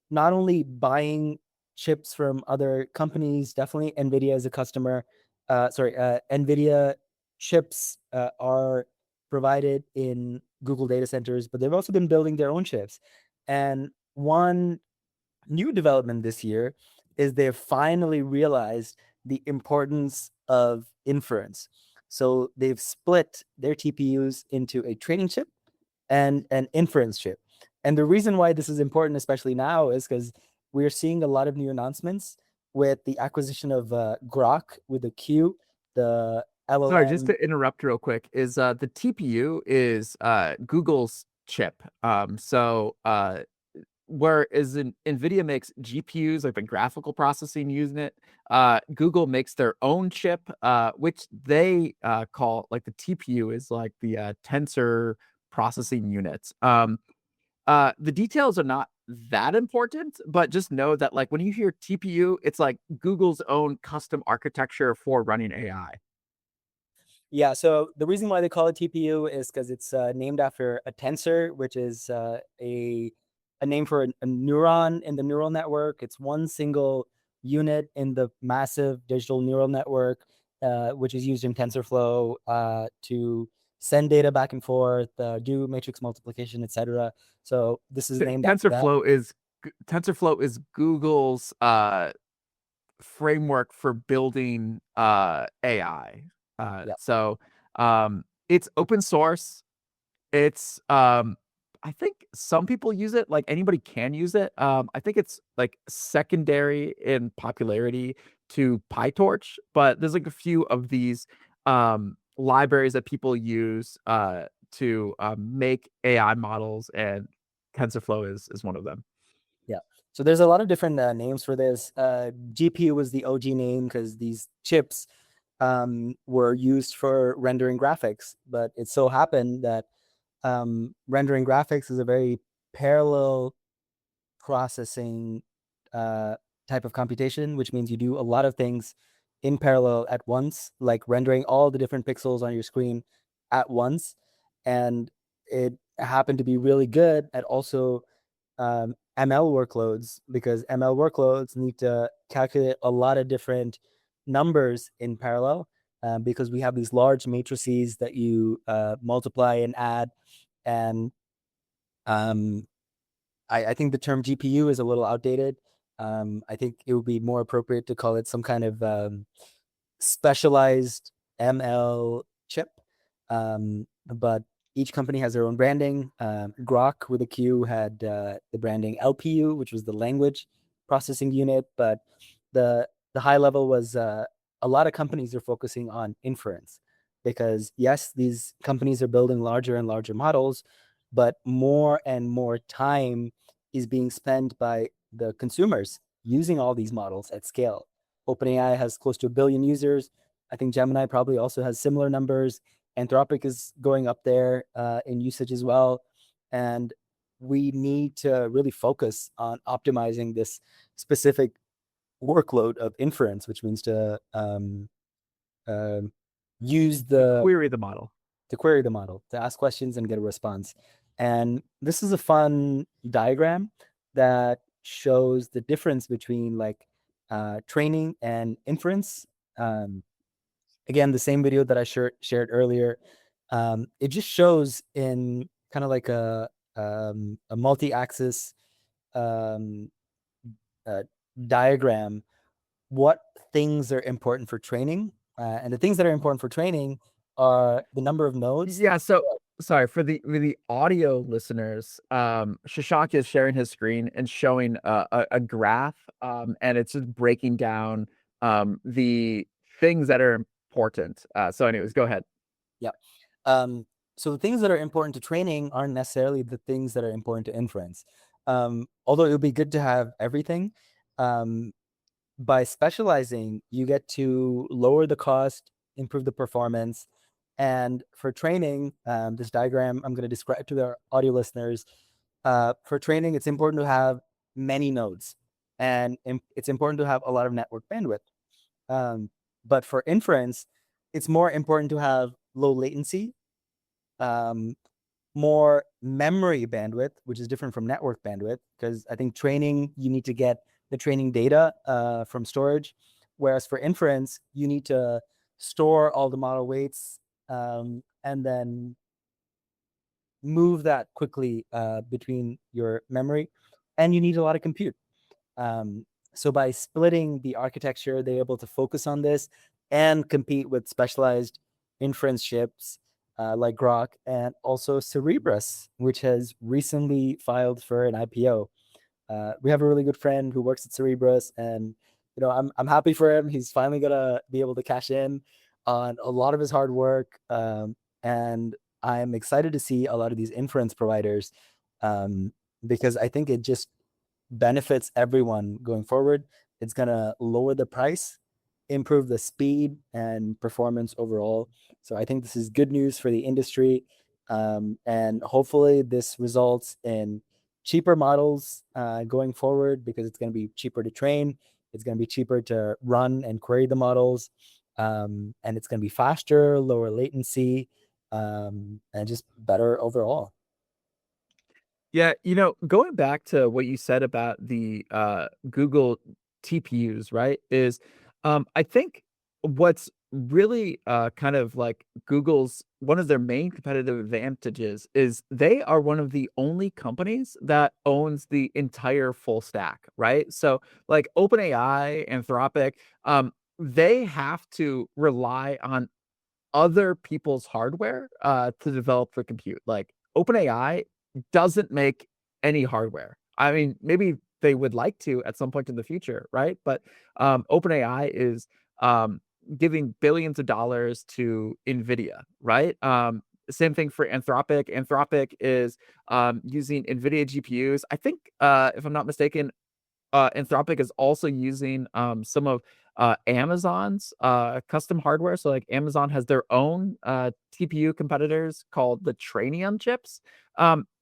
not only buying chips from other companies, definitely NVIDIA is a customer. NVIDIA chips are provided in Google data centers, but they've also been building their own chips. And one new development this year is they've finally realized the importance of inference. So they've split their TPUs into a training chip and an inference chip. And the reason why this is important, especially now, is because we're seeing a lot of new announcements with the acquisition of Grok with a Q, the Sorry, just LLM. to interrupt real quick, is the TPU is Google's chip. Whereas NVIDIA makes GPUs, like the graphical processing unit, Google makes their own chip, which they call like the TPU is like the tensor processing units. The details are not that important, but just know that like when you hear TPU, it's like Google's own custom architecture for running AI. Yeah, so the reason why they call it TPU is because it's named after a tensor, which is a name for a neuron in the neural network. It's one single unit in the massive digital neural network, which is used in TensorFlow to send data back and forth, do matrix multiplication, etc. So this is named after that. TensorFlow is Google's framework for building AI. Yeah. It's open source. It's I think some people use it, like anybody can use it. I think it's like secondary in popularity to PyTorch, but there's like a few of these libraries that people use to make AI models, and TensorFlow is one of them. Yeah. So there's a lot of different names for this. GPU was the OG name because these chips were used for rendering graphics, but it so happened that rendering graphics is a very parallel processing uh, type of computation, which means you do a lot of things in parallel at once, like rendering all the different pixels on your screen at once. And it happened to be really good at also ML workloads because ML workloads need to calculate a lot of different numbers in parallel because we have these large matrices that you multiply and add. And um, I think the term GPU is a little outdated. I think it would be more appropriate to call it some kind of specialized ML chip. But each company has their own branding. Grok with a Q had the branding LPU, which was the language processing unit. But the high level was a lot of companies are focusing on inference because yes, these companies are building larger and larger models, but more and more time is being spent by the consumers using all these models at scale. OpenAI has close to 1 billion users. I think Gemini probably also has similar numbers. Anthropic is going up there in usage as well. And we need to really focus on optimizing this specific workload of inference, which means to use To the query the model. to query the model, to ask questions and get a response. And this is a fun diagram that shows the difference between like training and inference. Um, Again, the same video that I shared earlier. It just shows in kind of like a multi-axis um, uh, diagram what things are important for training. And the things that are important for training are the number of nodes. Yeah, so sorry for the audio listeners. Shashank is sharing his screen and showing a graph, and it's just breaking down the things that are important. Anyways, go ahead. Yeah. Um, so the things that are important to training aren't necessarily the things that are important to inference. Although it would be good to have everything. Um, by specializing, you get to lower the cost, improve the performance. And for training, this diagram I'm going to describe to our audio listeners. For training, it's important to have many nodes, and it's important to have a lot of network bandwidth. Um, but for inference, it's more important to have low latency, um, more memory bandwidth, which is different from network bandwidth, because I think training, you need to get the training data from storage, whereas for inference, you need to store all the model weights and then move that quickly between your memory, and you need a lot of compute. Um, so by splitting the architecture, they're able to focus on this and compete with specialized inference chips like Grok and also Cerebrus, which has recently filed for an IPO. We have a really good friend who works at Cerebrus, and I'm happy for him. He's finally gonna be able to cash in on a lot of his hard work, and I'm excited to see a lot of these inference providers, because I think it just benefits everyone going forward. It's gonna lower the price, improve the speed and performance overall. So I think this is good news for the industry, and hopefully this results in cheaper models going forward because it's going to be cheaper to train. It's going to be cheaper to run and query the models, and it's going to be faster, lower latency, and just better overall. Yeah, going back to what you said about the Google TPUs, right? Is I think what's really kind of like Google's one of their main competitive advantages is they are one of the only companies that owns the entire full stack, right? So like OpenAI, Anthropic, they have to rely on other people's hardware, to develop the compute. Like, OpenAI doesn't make any hardware. I mean, maybe they would like to at some point in the future, right? But, OpenAI is, giving billions of dollars to NVIDIA, right? Same thing for Anthropic. Anthropic is, using NVIDIA GPUs. I think, if I'm not mistaken, Anthropic is also using some of Amazon's custom hardware. So, like Amazon has their own TPU competitors called the Trainium chips.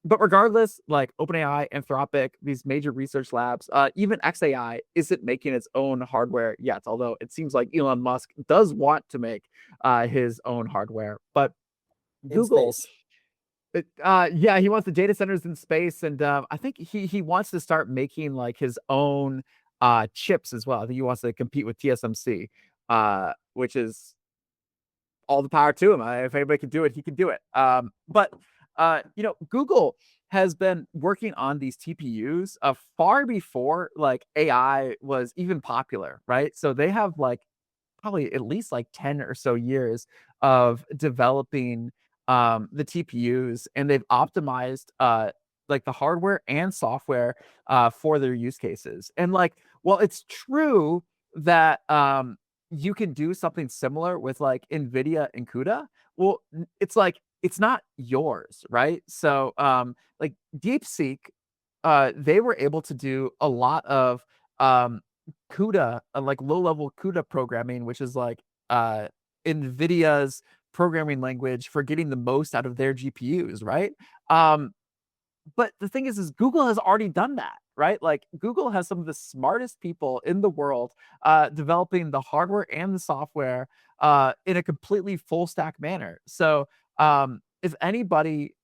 But regardless, like OpenAI, Anthropic, these major research labs, even XAI isn't making its own hardware yet. Although it seems like Elon Musk does want to make his own hardware, but In Google space. yeah, he wants the data centers in space, and, I think he wants to start making, like, his own, chips as well. I think he wants to compete with TSMC, which is all the power to him. If anybody can do it, he can do it. But Google has been working on these TPUs, far before, like, AI was even popular, right? So they have, like, probably at least like 10 or so years of developing the TPUs, and they've optimized like the hardware and software for their use cases. And like, well, it's true that you can do something similar with like NVIDIA and CUDA. Well, it's like it's not yours, right? So like DeepSeek, they were able to do a lot of um CUDA, like low-level CUDA programming, which is like NVIDIA's programming language for getting the most out of their GPUs, right? Um, but the thing is Google has already done that, right? Like Google has some of the smartest people in the world developing the hardware and the software in a completely full stack manner. So if anybody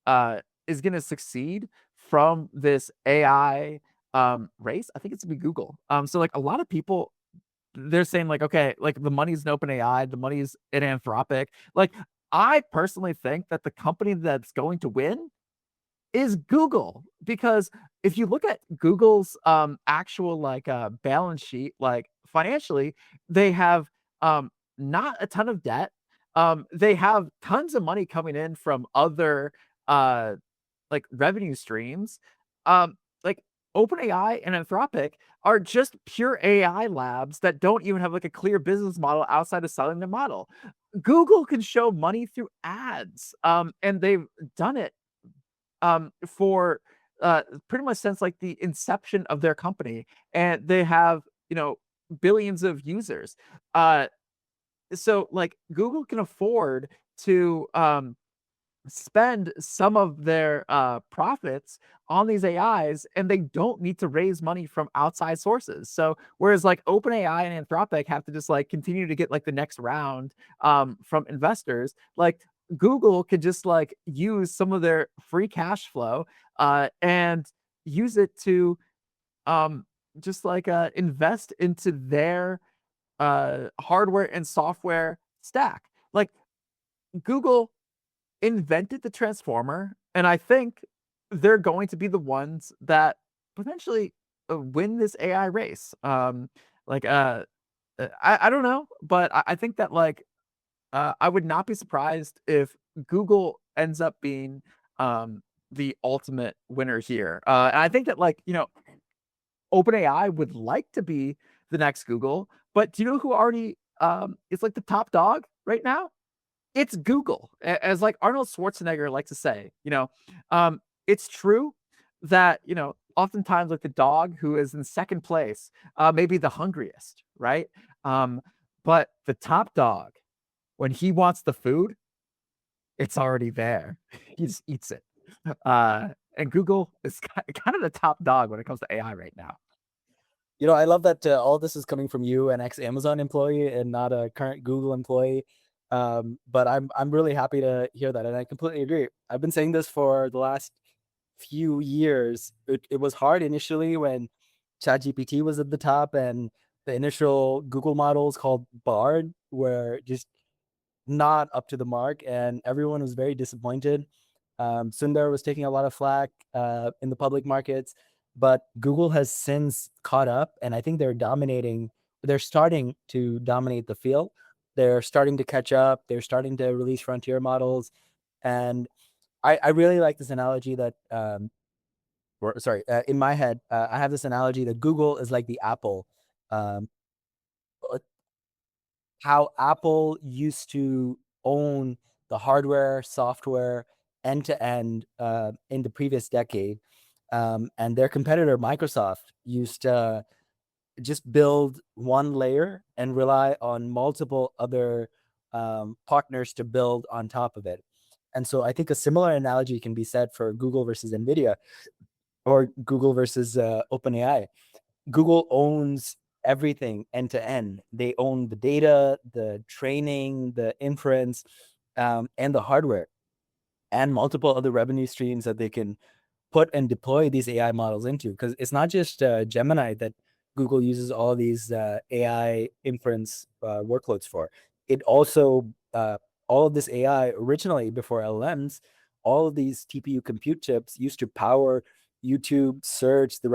is going to succeed from this AI race, I think it's gonna be Google. So like a lot of people, they're saying like, okay, like the money's in OpenAI, the money's in Anthropic. Like I personally think that the company that's going to win is Google, because if you look at Google's actual like balance sheet, like financially, they have not a ton of debt. They have tons of money coming in from other uh like revenue streams. Like OpenAI and Anthropic are just pure AI labs that don't even have like a clear business model outside of selling the model. Google can show money through ads, and they've done it for pretty much since like the inception of their company, and they have billions of users. So like Google can afford to spend some of their profits on these AIs, and they don't need to raise money from outside sources. So whereas like OpenAI and Anthropic have to just like continue to get like the next round from investors, like Google could just like use some of their free cash flow and use it to um just like invest into their hardware and software stack. Like Google invented the transformer, and I think they're going to be the ones that potentially win this AI race. Like, I don't know, but I think that, like, I would not be surprised if Google ends up being, the ultimate winner here. And I think that, like, OpenAI would like to be the next Google, but do you know who already, is, like, the top dog right now? It's Google. As, like, Arnold Schwarzenegger likes to say, it's true that, oftentimes, like, the dog who is in second place, may be the hungriest, right? Um, but the top dog, when he wants the food, it's already there. He just eats it. And Google is kind of the top dog when it comes to AI right now. I love that all this is coming from you, an ex Amazon employee, and not a current Google employee. But I'm really happy to hear that, and I completely agree. I've been saying this for the last few years. It was hard initially when ChatGPT was at the top, and the initial Google models called Bard were just not up to the mark, and everyone was very disappointed. Sundar was taking a lot of flack in the public markets, but Google has since caught up, and I think they're dominating. They're starting to dominate the field. They're starting to catch up. They're starting to release frontier models, and I really like this analogy that, sorry, in my head, I have this analogy that Google is like the Apple. Um, how Apple used to own the hardware, software, end to end in the previous decade. And their competitor, Microsoft, used to just build one layer and rely on multiple other partners to build on top of it. And so I think a similar analogy can be said for Google versus NVIDIA, or Google versus OpenAI. Google owns everything end to end. They own the data, the training, the inference, and the hardware, and multiple other revenue streams that they can put and deploy these AI models into. Because it's not just Gemini that Google uses all these AI inference workloads for. It also, all of this AI originally before LLMs, all of these TPU compute chips used to power YouTube, search, the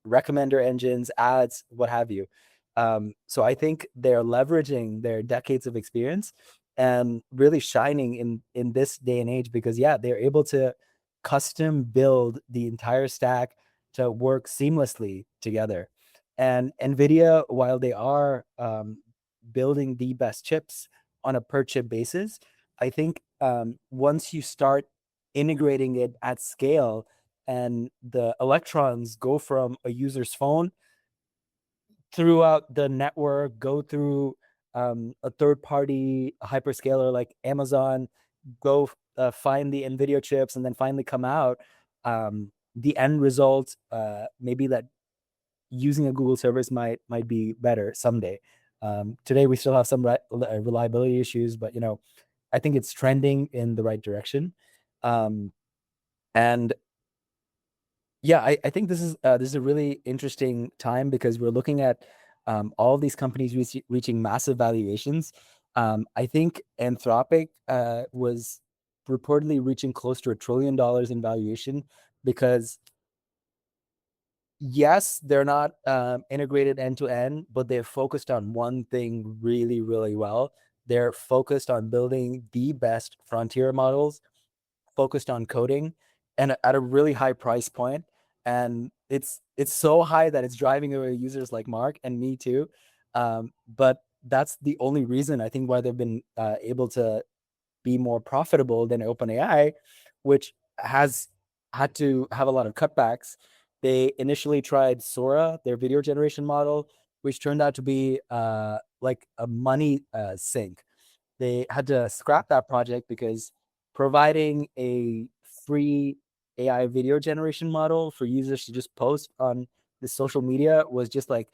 recommender engines, ads, what have you. So I think they're leveraging their decades of experience and really shining in this day and age, because yeah, they're able to custom build the entire stack to work seamlessly together. And NVIDIA, while they are building the best chips on a per chip basis, I think once you start integrating it at scale and the electrons go from a user's phone throughout the network, go through a third party hyperscaler like Amazon, go find the NVIDIA chips, and then finally come out. The end result, maybe that using a Google service might be better someday. Today we still have some reliability issues, but I think it's trending in the right direction. And yeah, I think this is a really interesting time because we're looking at all of these companies reaching massive valuations. I think Anthropic was reportedly reaching close to $1 trillion in valuation because yes, they're not integrated end to end, but they're focused on one thing really, really well. They're focused on building the best frontier models, focused on coding, and at a really high price point. And it's so high that it's driving away users like Mark and me too. But that's the only reason I think why they've been able to be more profitable than OpenAI, which has had to have a lot of cutbacks. They initially tried Sora, their video generation model, which turned out to be like a money sink. They had to scrap that project because providing a free AI video generation model for users to just post on the social media was just like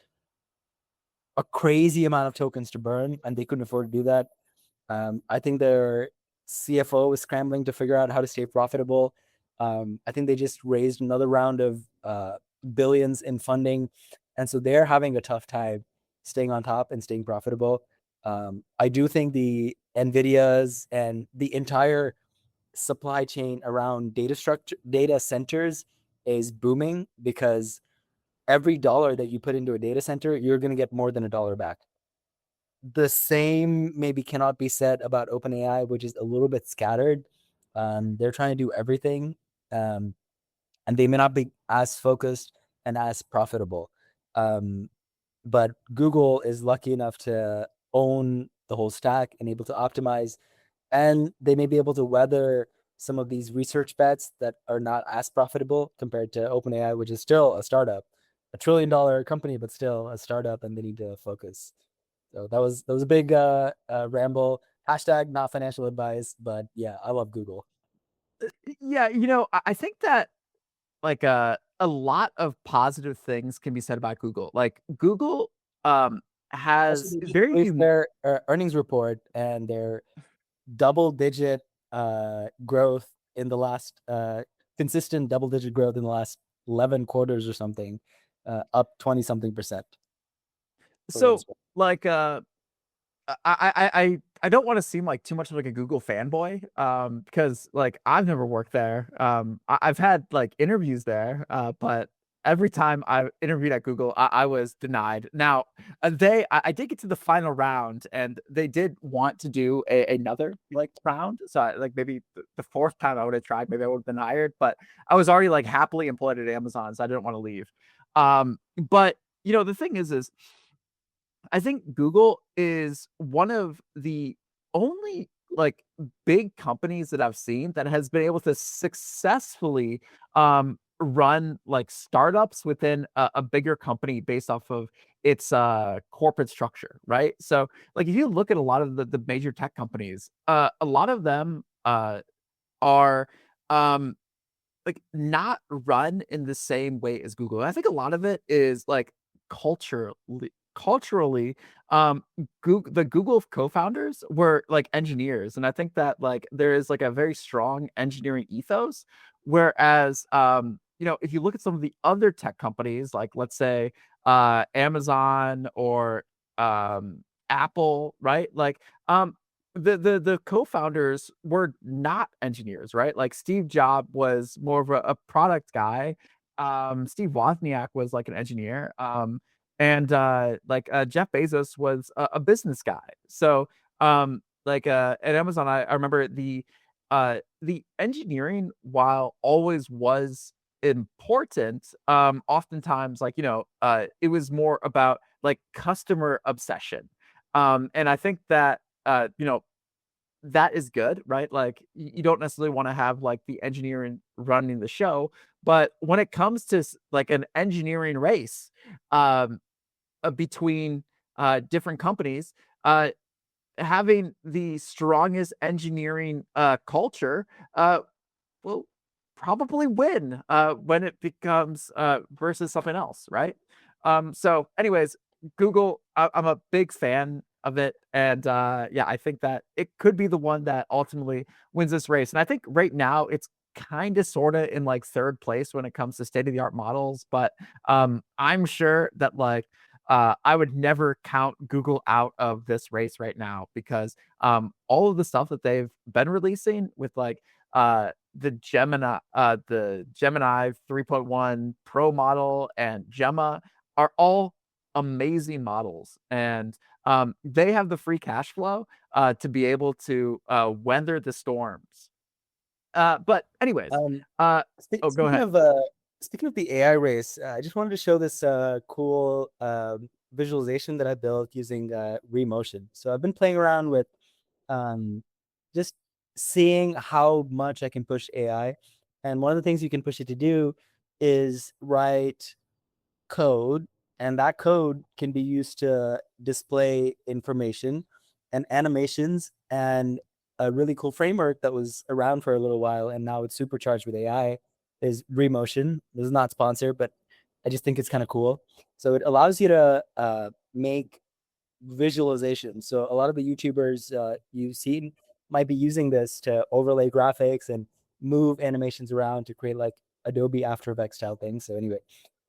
a crazy amount of tokens to burn, and they couldn't afford to do that. I think their CFO is scrambling to figure out how to stay profitable. I think they just raised another round of billions in funding, and so they're having a tough time staying on top and staying profitable. I do think the Nvidias and the entire supply chain around data centers is booming because every dollar that you put into a data center, you're going to get more than a dollar back. The same maybe cannot be said about OpenAI, which is a little bit scattered. They're trying to do everything, and they may not be as focused and as profitable. Um, but Google is lucky enough to own the whole stack and able to optimize, and they may be able to weather some of these research bets that are not as profitable compared to OpenAI, which is still a startup, $1 trillion company, but still a startup, and they need to focus. So that was a big ramble. Hashtag not financial advice, but yeah, I love Google. Yeah, I think that like a lot of positive things can be said about Google. Like Google Also, has they just very released unique. their earnings report, and their double-digit growth in the last consistent double-digit growth in the last 11 quarters or something, up 20 something percent for what So it's worth. like I don't want to seem like too much like a Google fanboy, because like I've never worked there. I've had like interviews there, but every time I interviewed at Google, I was denied. Now, I did get to the final round, and they did want to do another like round. So like maybe the fourth time I would have tried, maybe I would have been hired. But I was already like happily employed at Amazon, so I didn't want to leave. But the thing is I think Google is one of the only like big companies that I've seen that has been able to successfully run like startups within a bigger company based off of its corporate structure, right? So like if you look at a lot of the major tech companies, a lot of them are um like, not run in the same way as Google. I think a lot of it is, like, culturally, the Google co-founders were, like, engineers, and I think that, like, there is, like, a very strong engineering ethos, whereas, if you look at some of the other tech companies, like, let's say, Amazon or, Apple, right? Like, the co-founders were not engineers, right? Like Steve Jobs was more of a product guy. Steve Wozniak was like an engineer. And Jeff Bezos was a business guy. So at Amazon, I remember the engineering, while always was important, oftentimes it was more about like customer obsession. And I think that that is good, right? Like you don't necessarily want to have like the engineering running the show, but when it comes to like an engineering race um, between different companies, uh, having the strongest engineering culture will probably win when it becomes versus something else, right? So, anyways, Google, I'm a big fan of it, and yeah, I think that it could be the one that ultimately wins this race. And I think right now it's kind of sort of in like third place when it comes to state of the art models, but I'm sure that like I would never count Google out of this race right now because all of the stuff that they've been releasing with like the Gemini 3.1 Pro model and Gemma are all amazing models, and they have the free cash flow to be able to weather the storms. But anyways, Um, uh, oh, go speaking ahead. of speaking of the AI race, I just wanted to show this cool visualization that I built using Remotion. So I've been playing around with um, just seeing how much I can push AI. And one of the things you can push it to do is write code, and that code can be used to display information and animations. And a really cool framework that was around for a little while and now it's supercharged with AI is Remotion. This is not sponsored, but I just think it's kind of cool. So it allows you to make visualization. So a lot of the YouTubers you've seen might be using this to overlay graphics and move animations around to create like Adobe After Effects style things. So anyway,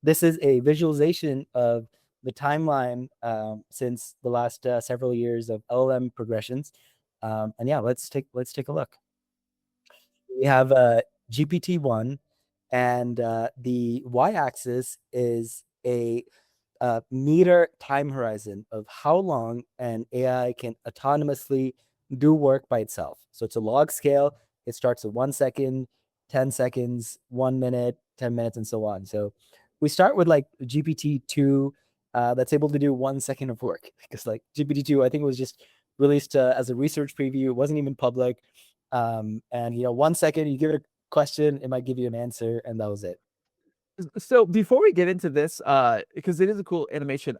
this is a visualization of the timeline since the last several years of LLM progressions. And yeah, let's take a look. We have GPT-1, and the y-axis is a meter time horizon of how long an AI can autonomously do work by itself. So it's a log scale. It starts at 1 second, 10 seconds, 1 minute, 10 minutes, and so on. So we start with like GPT-2 that's able to do 1 second of work because like GPT-2, I think it was just released as a research preview. It wasn't even public. And 1 second, you give it a question, it might give you an answer, and that was it. So before we get into this, because it is a cool animation,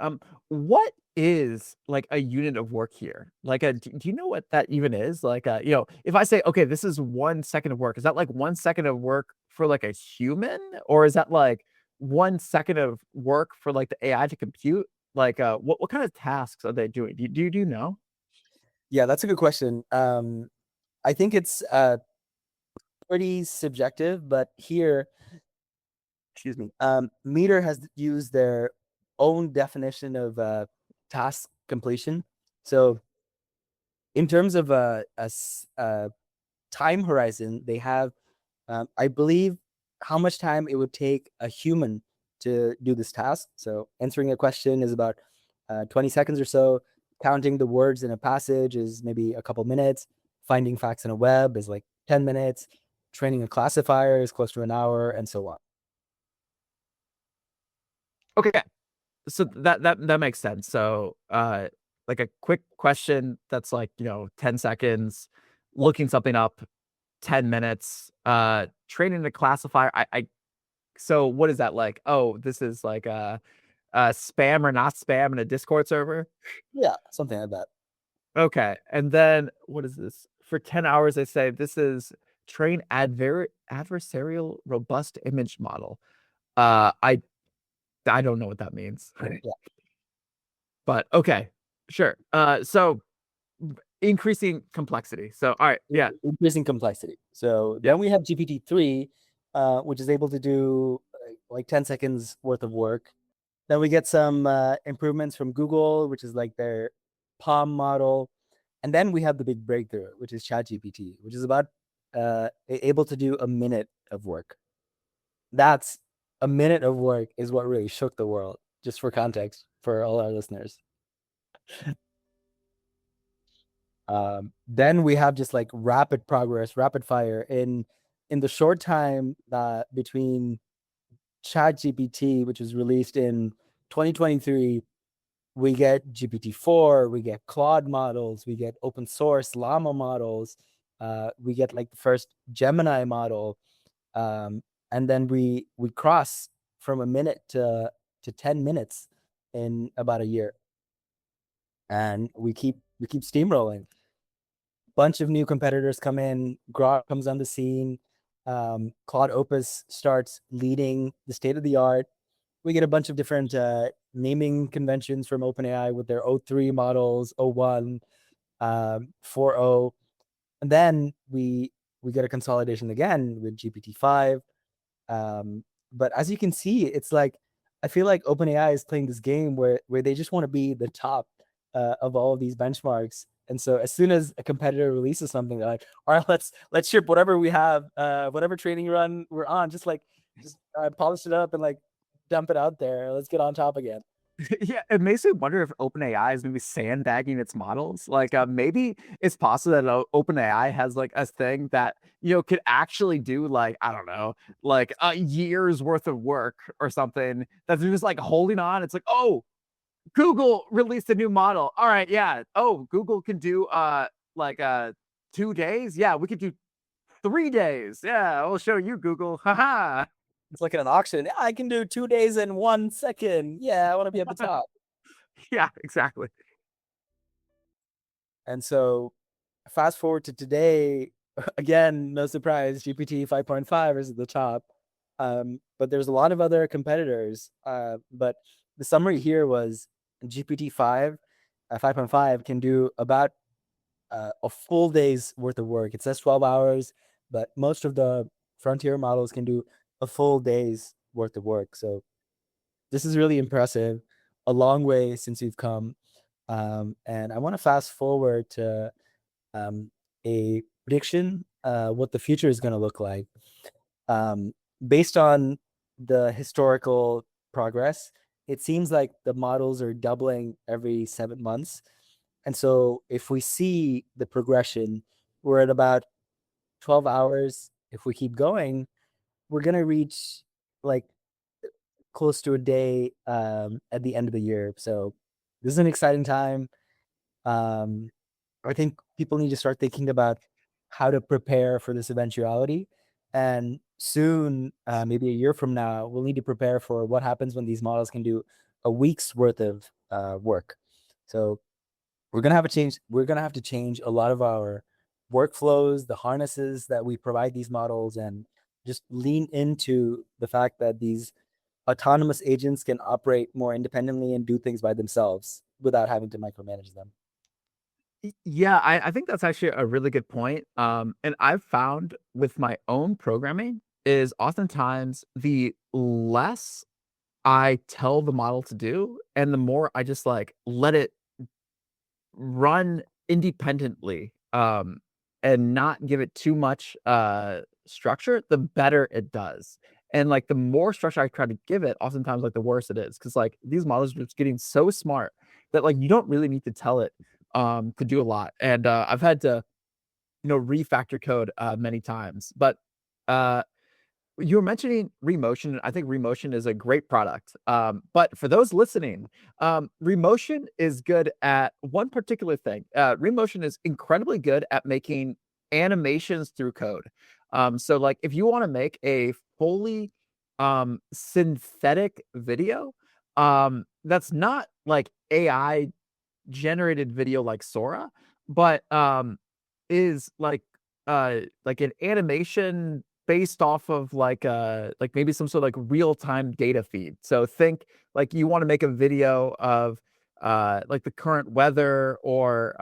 what is like a unit of work here? Like, do you know what that even is? Like, if I say, okay, this is 1 second of work, is that like 1 second of work for like a human, or is that like 1 second of work for like the AI to compute? Like, what kind of tasks are they doing? Do you know? Yeah, that's a good question. I think it's pretty subjective, but here, excuse me, Meter has used their own definition of task completion. So, in terms of a time horizon, they have, I believe, how much time it would take a human to do this task. So, answering a question is about 20 seconds or so. Counting the words in a passage is maybe a couple minutes. Finding facts in a web is like 10 minutes. Training a classifier is close to an hour, and so on. Okay, so that makes sense. So, like a quick question that's like 10 seconds, Yeah. looking something up, 10 minutes, training a classifier. I So what is that like? Oh, this is like a spam or not spam in a Discord server. Yeah, something like that. Okay, and then what is this? For 10 hours, they say this is train adversarial robust image model. Uh, I I don't know what that means, Yeah. but okay, sure. So increasing complexity. So all right, yeah, Increasing complexity. So yeah. then we have GPT-3, which is able to do like 10 seconds worth of work. Then we get some improvements from Google, which is like their Palm model. And then we have the big breakthrough, which is ChatGPT, which is about able to do a minute of work. That's a minute of work is what really shook the world, just for context for all our listeners. Then we have just like rapid progress, rapid fire in the short time between ChatGPT, which was released in 2023. We get GPT-4, we get Claude models, we get open source Llama models, we get like the first Gemini model, and then we cross from a minute to 10 minutes in about a year, and we keep steamrolling. Bunch of new competitors come in. Grok comes on the scene. Claude Opus starts leading the state of the art. We get a bunch of different naming conventions from OpenAI with their O3 models, O1, 4.0, and then we get a consolidation again with GPT-5. But as you can see, it's like I feel like OpenAI is playing this game where they just want to be the top of all of these benchmarks. And so as soon as a competitor releases something, they're like, all right, let's ship whatever we have, whatever training run we're on, just polish it up and like dump it out there. Let's get on top again. Yeah, it makes me wonder if OpenAI is maybe sandbagging its models. Like, maybe it's possible that OpenAI has like a thing that could actually do like I don't know, like a year's worth of work or something that they're just like holding on. It's like, oh, Google released a new model. All right, yeah. Oh, Google can do like 2 days. Yeah, we could do 3 days. Yeah, I'll show you, Google. Haha. It's like in an auction. "Yeah, I can do 2 days in 1 second. Yeah, I want to be at the top." Yeah, exactly. And so fast forward to today, again, no surprise, GPT 5.5 is at the top. But there's a lot of other competitors. But the summary here was GPT 5.5 can do about a full day's worth of work. It says 12 hours, but most of the frontier models can do a full day's worth of work. So this is really impressive. A long way since we've come. And I want to fast forward to um, a prediction what the future is going to look like. Um, Based on the historical progress, it seems like the models are doubling every 7 months. And so if we see the progression, we're at about 12 hours. If we keep going, we're going to reach like close to a day at the end of the year. So this is an exciting time. Um, I think people need to start thinking about how to prepare for this eventuality. And soon, maybe a year from now, we'll need to prepare for what happens when these models can do a week's worth of work. So we're gonna have to change a lot of our workflows, the harnesses that we provide these models, and just lean into the fact that these autonomous agents can operate more independently and do things by themselves without having to micromanage them. Yeah, I think that's actually a really good point. And I've found with my own programming is oftentimes the less I tell the model to do, and the more I just like let it run independently, and not give it too much structure, the better it does. And like the more structure I try to give it, oftentimes like the worse it is. Cause like these models are just getting so smart that like you don't really need to tell it to do a lot. And I've had to, refactor code many times. But you were mentioning Remotion. I think Remotion is a great product. But for those listening, Remotion is good at one particular thing. Remotion is incredibly good at making animations through code. So, like, if you want to make a fully synthetic video, that's not like AI generated video like Sora, but, is like an animation based off of like maybe some sort of like real-time data feed. So think like you wanna make a video of, like the current weather or,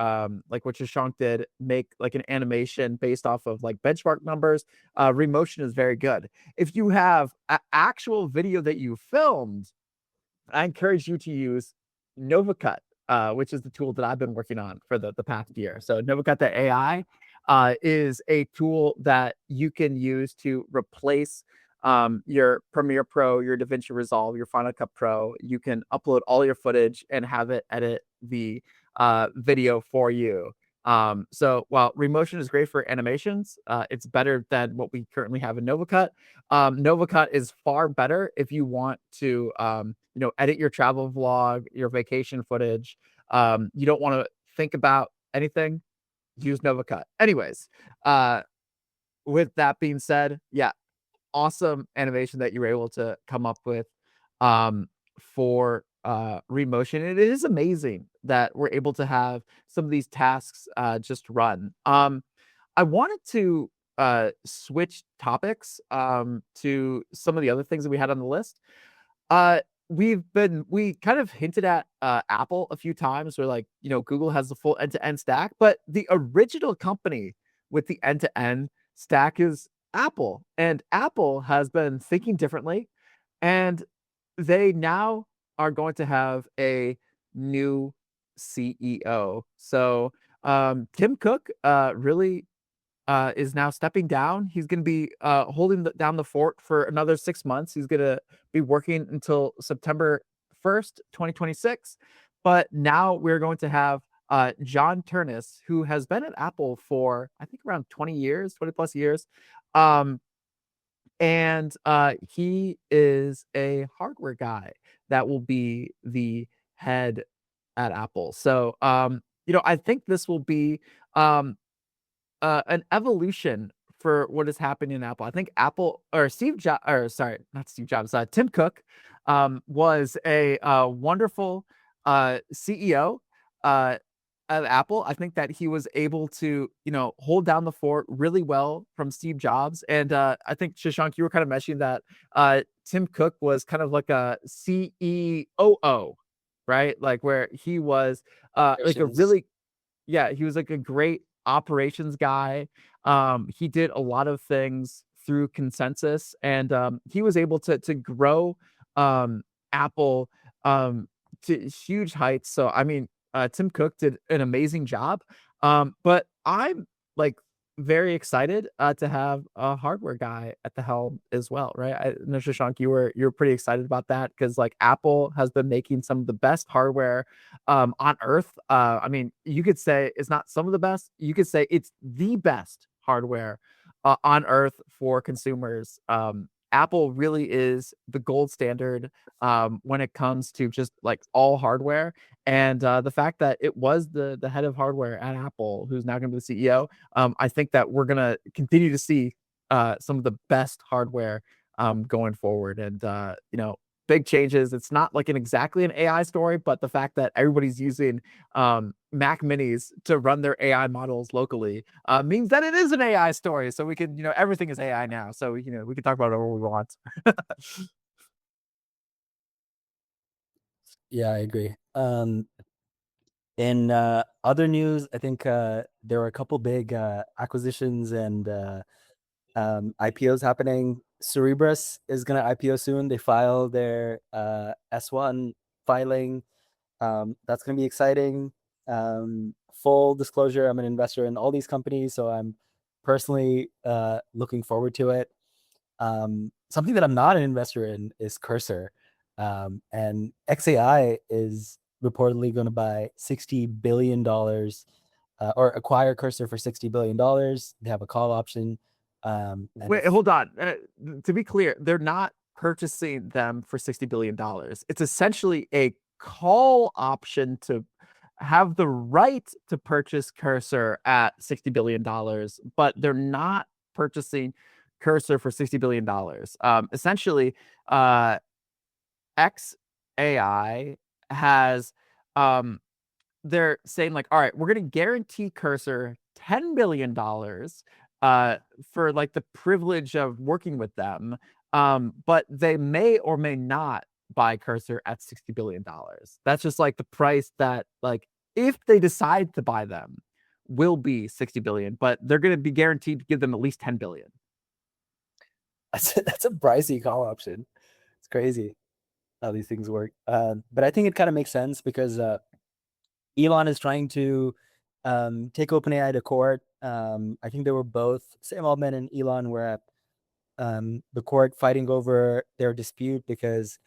like what Shashank did, make like an animation based off of like benchmark numbers. Remotion is very good. If you have actual video that you filmed, I encourage you to use NovaCut, which is the tool that I've been working on for the past year. So NovaCut AI is a tool that you can use to replace your Premiere Pro, your DaVinci Resolve, your Final Cut Pro. You can upload all your footage and have it edit the video for you. So while Remotion is great for animations, it's better than what we currently have in NovaCut. NovaCut is far better if you want to, edit your travel vlog, your vacation footage. You don't want to think about anything. Use NovaCut. Anyways, uh, with that being said, yeah, awesome animation that you were able to come up with for Remotion. It is amazing that we're able to have some of these tasks just run. I wanted to switch topics to some of the other things that we had on the list. Uh, we kind of hinted at Apple a few times where like, Google has the full end-to-end stack, but the original company with the end-to-end stack is Apple. And Apple has been thinking differently, and they now are going to have a new CEO. So Tim Cook really is now stepping down. He's going to be holding down the fort for another 6 months. He's going to be working until September 1st, 2026. But now we're going to have John Turnus, who has been at Apple for, I think, around 20 years, 20 plus years. Um, and he is a hardware guy that will be the head at Apple. So, I think this will be um, an evolution for what is happening in Apple. I think Apple or Steve Jobs, or sorry, not Steve Jobs, Tim Cook, was a wonderful CEO of Apple. I think that he was able to, hold down the fort really well from Steve Jobs. And I think Shashank, you were kind of mentioning that Tim Cook was kind of like a CEOO, right? Like where he was like a Operations. really yeah, he was like a great operations guy. He did a lot of things through consensus, and he was able to grow Apple to huge heights. So I mean, Tim Cook did an amazing job. But I'm like very excited to have a hardware guy at the helm as well, right? I know Shashank, you were pretty excited about that because like Apple has been making some of the best hardware on earth. I mean, you could say it's not some of the best, you could say it's the best hardware on earth for consumers. Apple really is the gold standard when it comes to just like all hardware. And the fact that it was the head of hardware at Apple, who's now going to be the CEO, I think that we're gonna continue to see some of the best hardware going forward, and big changes. It's not like exactly an AI story, but the fact that everybody's using Mac Minis to run their AI models locally means that it is an AI story. So we can, everything is AI now. So we can talk about it whatever we want. Yeah, I agree. In other news, I think there were a couple big acquisitions and IPOs happening. Cerebras is going to IPO soon. They filed their S1 filing. That's going to be exciting. Full disclosure, I'm an investor in all these companies, so I'm personally looking forward to it. Something that I'm not an investor in is Cursor. And XAI is reportedly going to buy $60 billion or acquire Cursor for $60 billion. They have a call option. And Wait, hold on. To be clear, they're not purchasing them for $60 billion. It's essentially a call option to have the right to purchase Cursor at $60 billion, but they're not purchasing Cursor for $60 billion. Essentially, uh, XAI has they're saying like, all right, we're going to guarantee Cursor $10 billion for like the privilege of working with them. But they may or may not buy Cursor at $60 billion. That's just like the price that like if they decide to buy them will be 60 billion, but they're going to be guaranteed to give them at least 10 billion. that's a pricey call option. It's crazy how these things work. But I think it kind of makes sense because Elon is trying to take OpenAI to court. I think they were both, Sam Altman and Elon were at the court fighting over their dispute because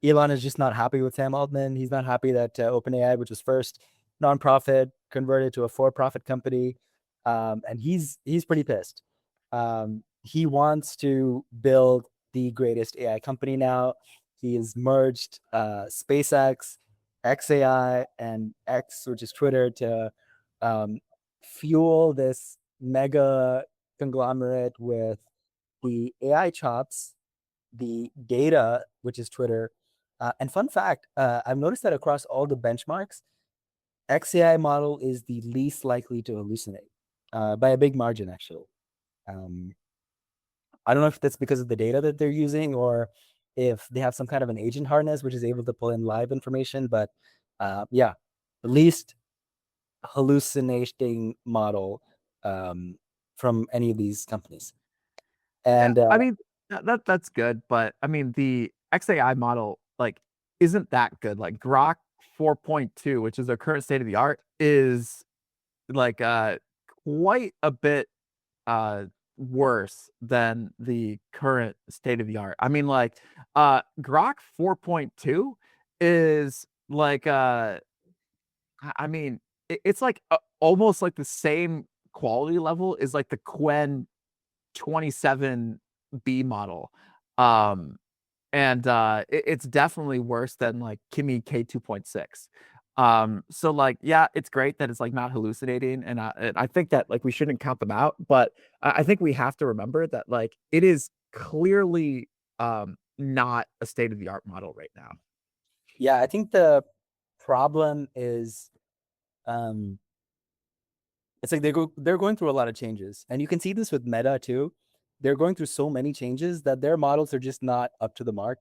Elon is just not happy with Sam Altman. He's not happy that OpenAI, which was first nonprofit, converted to a for-profit company, and he's pretty pissed. He wants to build the greatest AI company now. He has merged SpaceX, XAI, and X, which is Twitter, to um, fuel this mega conglomerate with the AI chops, the data, which is Twitter. And fun fact, I've noticed that across all the benchmarks, XAI model is the least likely to hallucinate by a big margin, actually. Um, I don't know if that's because of the data that they're using or if they have some kind of an agent harness which is able to pull in live information. But yeah, the least hallucinating model from any of these companies. Yeah, And I mean that's good, but I mean the XAI model like isn't that good. Like Grok 4.2, which is their current state of the art, is like quite a bit worse than the current state of the art. I mean like Grok 4.2 is like I mean it's like almost like the same quality level is like the Quen 27B model. Um, and it's definitely worse than like Kimi K 2.6. So like, yeah, it's great that it's like not hallucinating, and I think that like we shouldn't count them out, but I think we have to remember that like it is clearly not a state of the art model right now. yeah, I think the problem is um it's like they're going through a lot of changes. And you can see this with Meta too. They're going through so many changes that their models are just not up to the mark.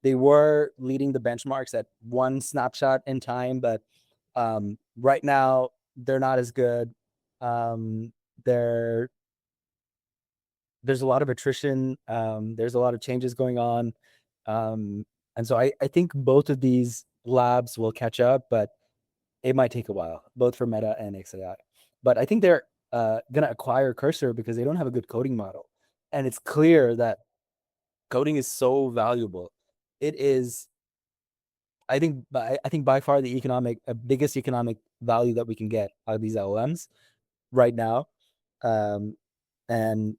They were leading the benchmarks at one snapshot in time, but right now they're not as good. Um, they're there's a lot of attrition. There's a lot of changes going on. And so I think both of these labs will catch up, but it might take a while, both for Meta and XAI. But I think they're gonna acquire Cursor because they don't have a good coding model, and it's clear that coding is so valuable. It is, I think by far the biggest economic value that we can get out of these LLMs right now, um, and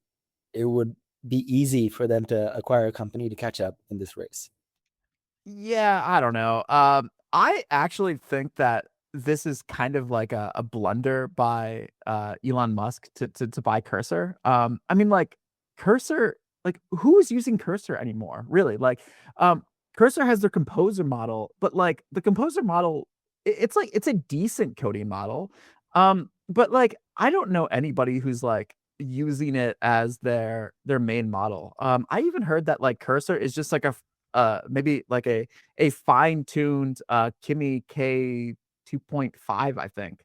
it would be easy for them to acquire a company to catch up in this race. Yeah, I don't know. I actually think that this is kind of like a blunder by Elon Musk to buy Cursor. I mean, like Cursor, like who is using Cursor anymore? Really? Um, Cursor has their composer model, but like the composer model, it's like it's a decent coding model. But like I don't know anybody who's like using it as their main model. I even heard that like Cursor is just like a maybe like a fine-tuned Kimi K 2.5, I think.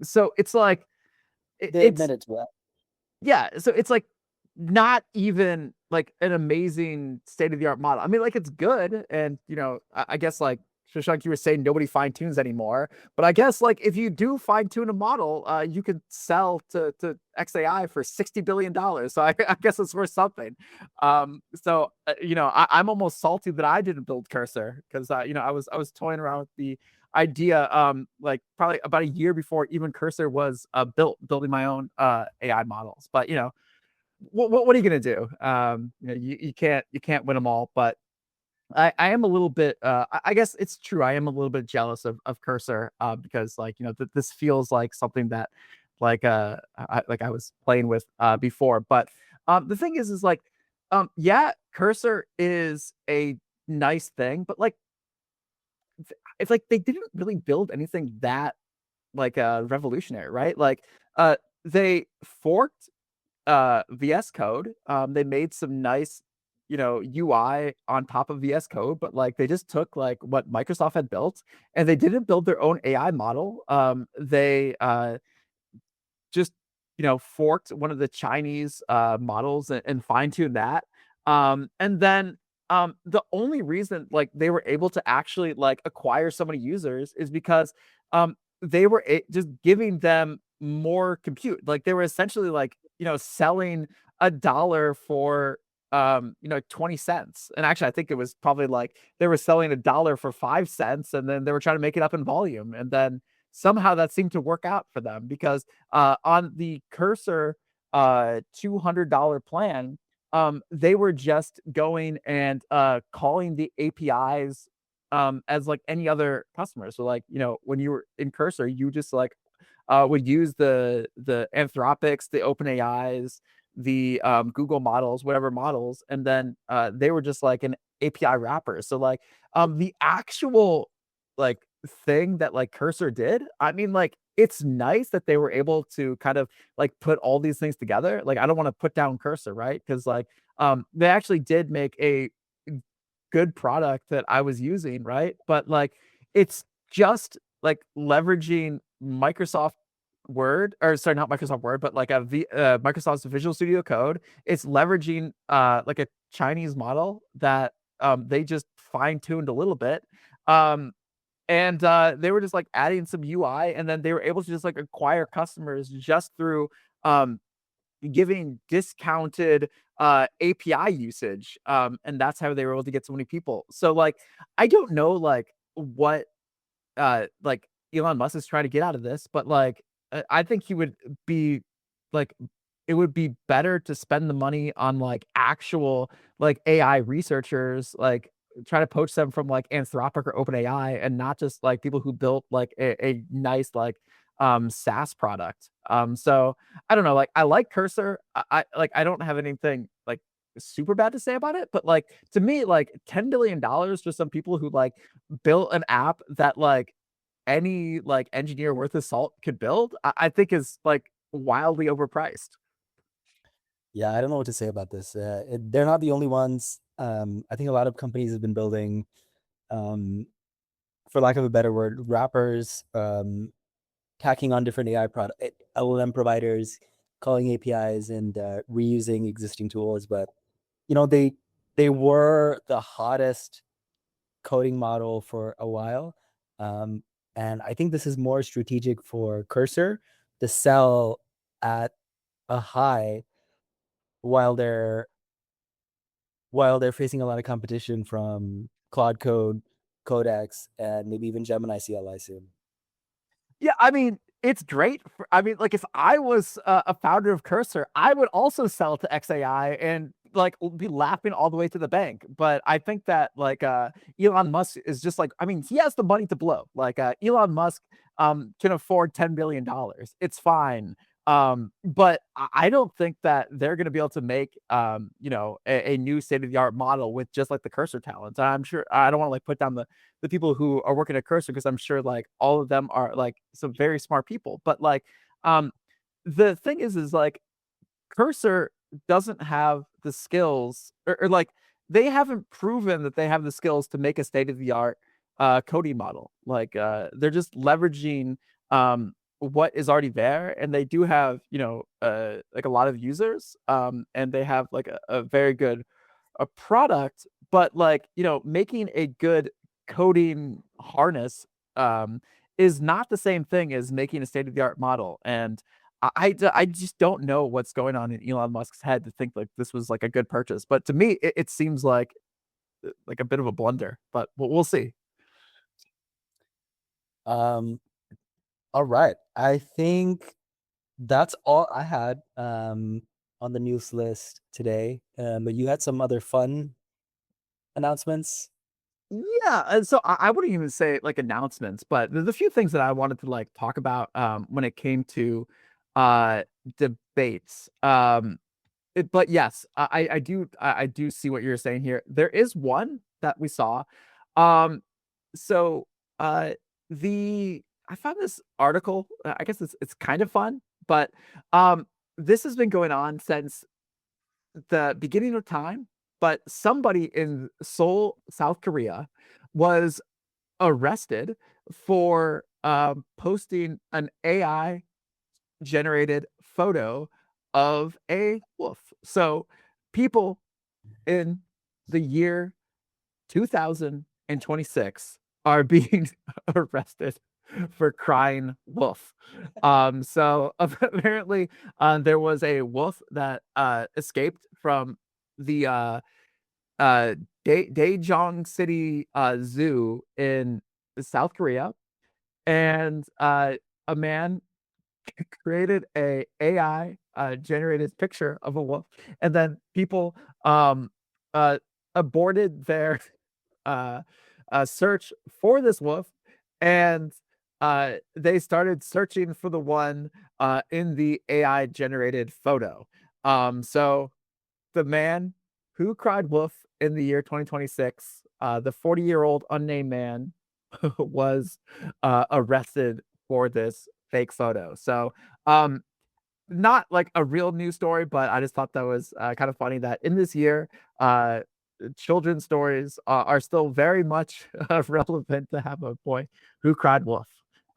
So it's like They it's admitted to that. yeah, so it's like not even like an amazing state of the art model. I mean, like it's good, and I guess like Shashank, you were saying nobody fine tunes anymore, but I guess like if you do fine tune a model, you could sell to XAI for $60 billion. So I guess it's worth something. I'm almost salty that I didn't build Cursor because I was toying around with the idea like probably about a year before even Cursor was building my own AI models. But what are you gonna do? You can't win them all. But I am a little bit I guess it's true. I am a little bit jealous of Cursor because like this feels like something that like I was playing with before. But the thing is like yeah, Cursor is a nice thing, but like it's like they didn't really build anything that like revolutionary, right? Like they forked VS Code. They made some nice, UI on top of VS Code, but like they just took like what Microsoft had built and they didn't build their own AI model. They just forked one of the Chinese models and fine-tuned that. And then the only reason like they were able to actually like acquire so many users is because they were just giving them more compute. Like they were essentially like selling $1 for 20 cents. And actually I think it was probably like they were selling $1 for 5 cents, and then they were trying to make it up in volume, and then somehow that seemed to work out for them because on the Cursor $200 plan, they were just going and calling the APIs as like any other customer. So like, when you were in Cursor, you just like would use the Anthropics, the OpenAIs, the Google models, whatever models, and then they were just like an API wrapper. So like the actual like thing that like Cursor did, I mean, like it's nice that they were able to kind of like put all these things together. Like I don't want to put down Cursor, right? Because like they actually did make a good product that I was using, right? But like it's just like leveraging Microsoft Word, or sorry, not Microsoft Word, but like Microsoft's Visual Studio Code. It's leveraging like a Chinese model that they just fine-tuned a little bit. And they were just like adding some UI, and then they were able to just like acquire customers just through um giving discounted API usage. And that's how they were able to get so many people. So like I don't know like what like Elon Musk is trying to get out of this, but like I think he would be like it would be better to spend the money on like actual like AI researchers, like try to poach them from like Anthropic or OpenAI, and not just like people who built like a nice like SaaS product. So I don't know, like I like Cursor. I don't have anything like super bad to say about it, but like to me, like $10 billion for some people who like built an app that like any like engineer worth his salt could build, I think is like wildly overpriced. Yeah, I don't know what to say about this. They're not the only ones. I think a lot of companies have been building, um, for lack of a better word, wrappers, tacking on different AI product LLM providers, calling APIs, and reusing existing tools. But they were the hottest coding model for a while, um, and I think this is more strategic for Cursor to sell at a high while they're while they're facing a lot of competition from Claude Code, Codex, and maybe even Gemini CLI soon. Yeah, I mean, it's great for I mean, like, if I was a founder of Cursor, I would also sell to XAI and, like, be laughing all the way to the bank, but I think that, like, Elon Musk is just like I mean, he has the money to blow, like, Elon Musk, can afford $10 billion. It's fine, but I don't think that they're gonna be able to make, a new state-of-the-art model with just, like, the Cursor talents. I'm sure I don't wanna, like, put down the people who are working at Cursor because I'm sure like all of them are like some very smart people. But like, um, the thing is like Cursor doesn't have the skills, or like they haven't proven that they have the skills to make a state of the art coding model. Like they're just leveraging what is already there, and they do have like a lot of users, and they have like a very good a product, but like, making a good coding harness is not the same thing as making a state of the art model. And I just don't know what's going on in Elon Musk's head to think like this was like a good purchase. But to me, it seems like a bit of a blunder. But we'll see. Um, all right. I think that's all I had on the news list today. But you had some other fun announcements. Yeah, and so I wouldn't even say like announcements, but there's a few things that I wanted to like talk about when it came to uh debates. But yes, I do see what you're saying here. There is one that we saw. Um, so uh, the I found this article. I guess it's kind of fun, but um, this has been going on since the beginning of time. But somebody in Seoul, South Korea, was arrested for posting an AI generated photo of a wolf. So people in the year 2026 are being arrested for crying wolf. So apparently there was a wolf that escaped from the uh Daejeon City Zoo in South Korea, and a man created a AI generated picture of a wolf, and then people um uh aborted their uh search for this wolf, and they started searching for the one in the AI generated photo. So the man who cried wolf in the year 2026, the 40-year-old unnamed man was arrested for this fake photo. So, um, not like a real news story, but I just thought that was kind of funny that in this year, uh, children's stories are still very much relevant to have a boy who cried wolf.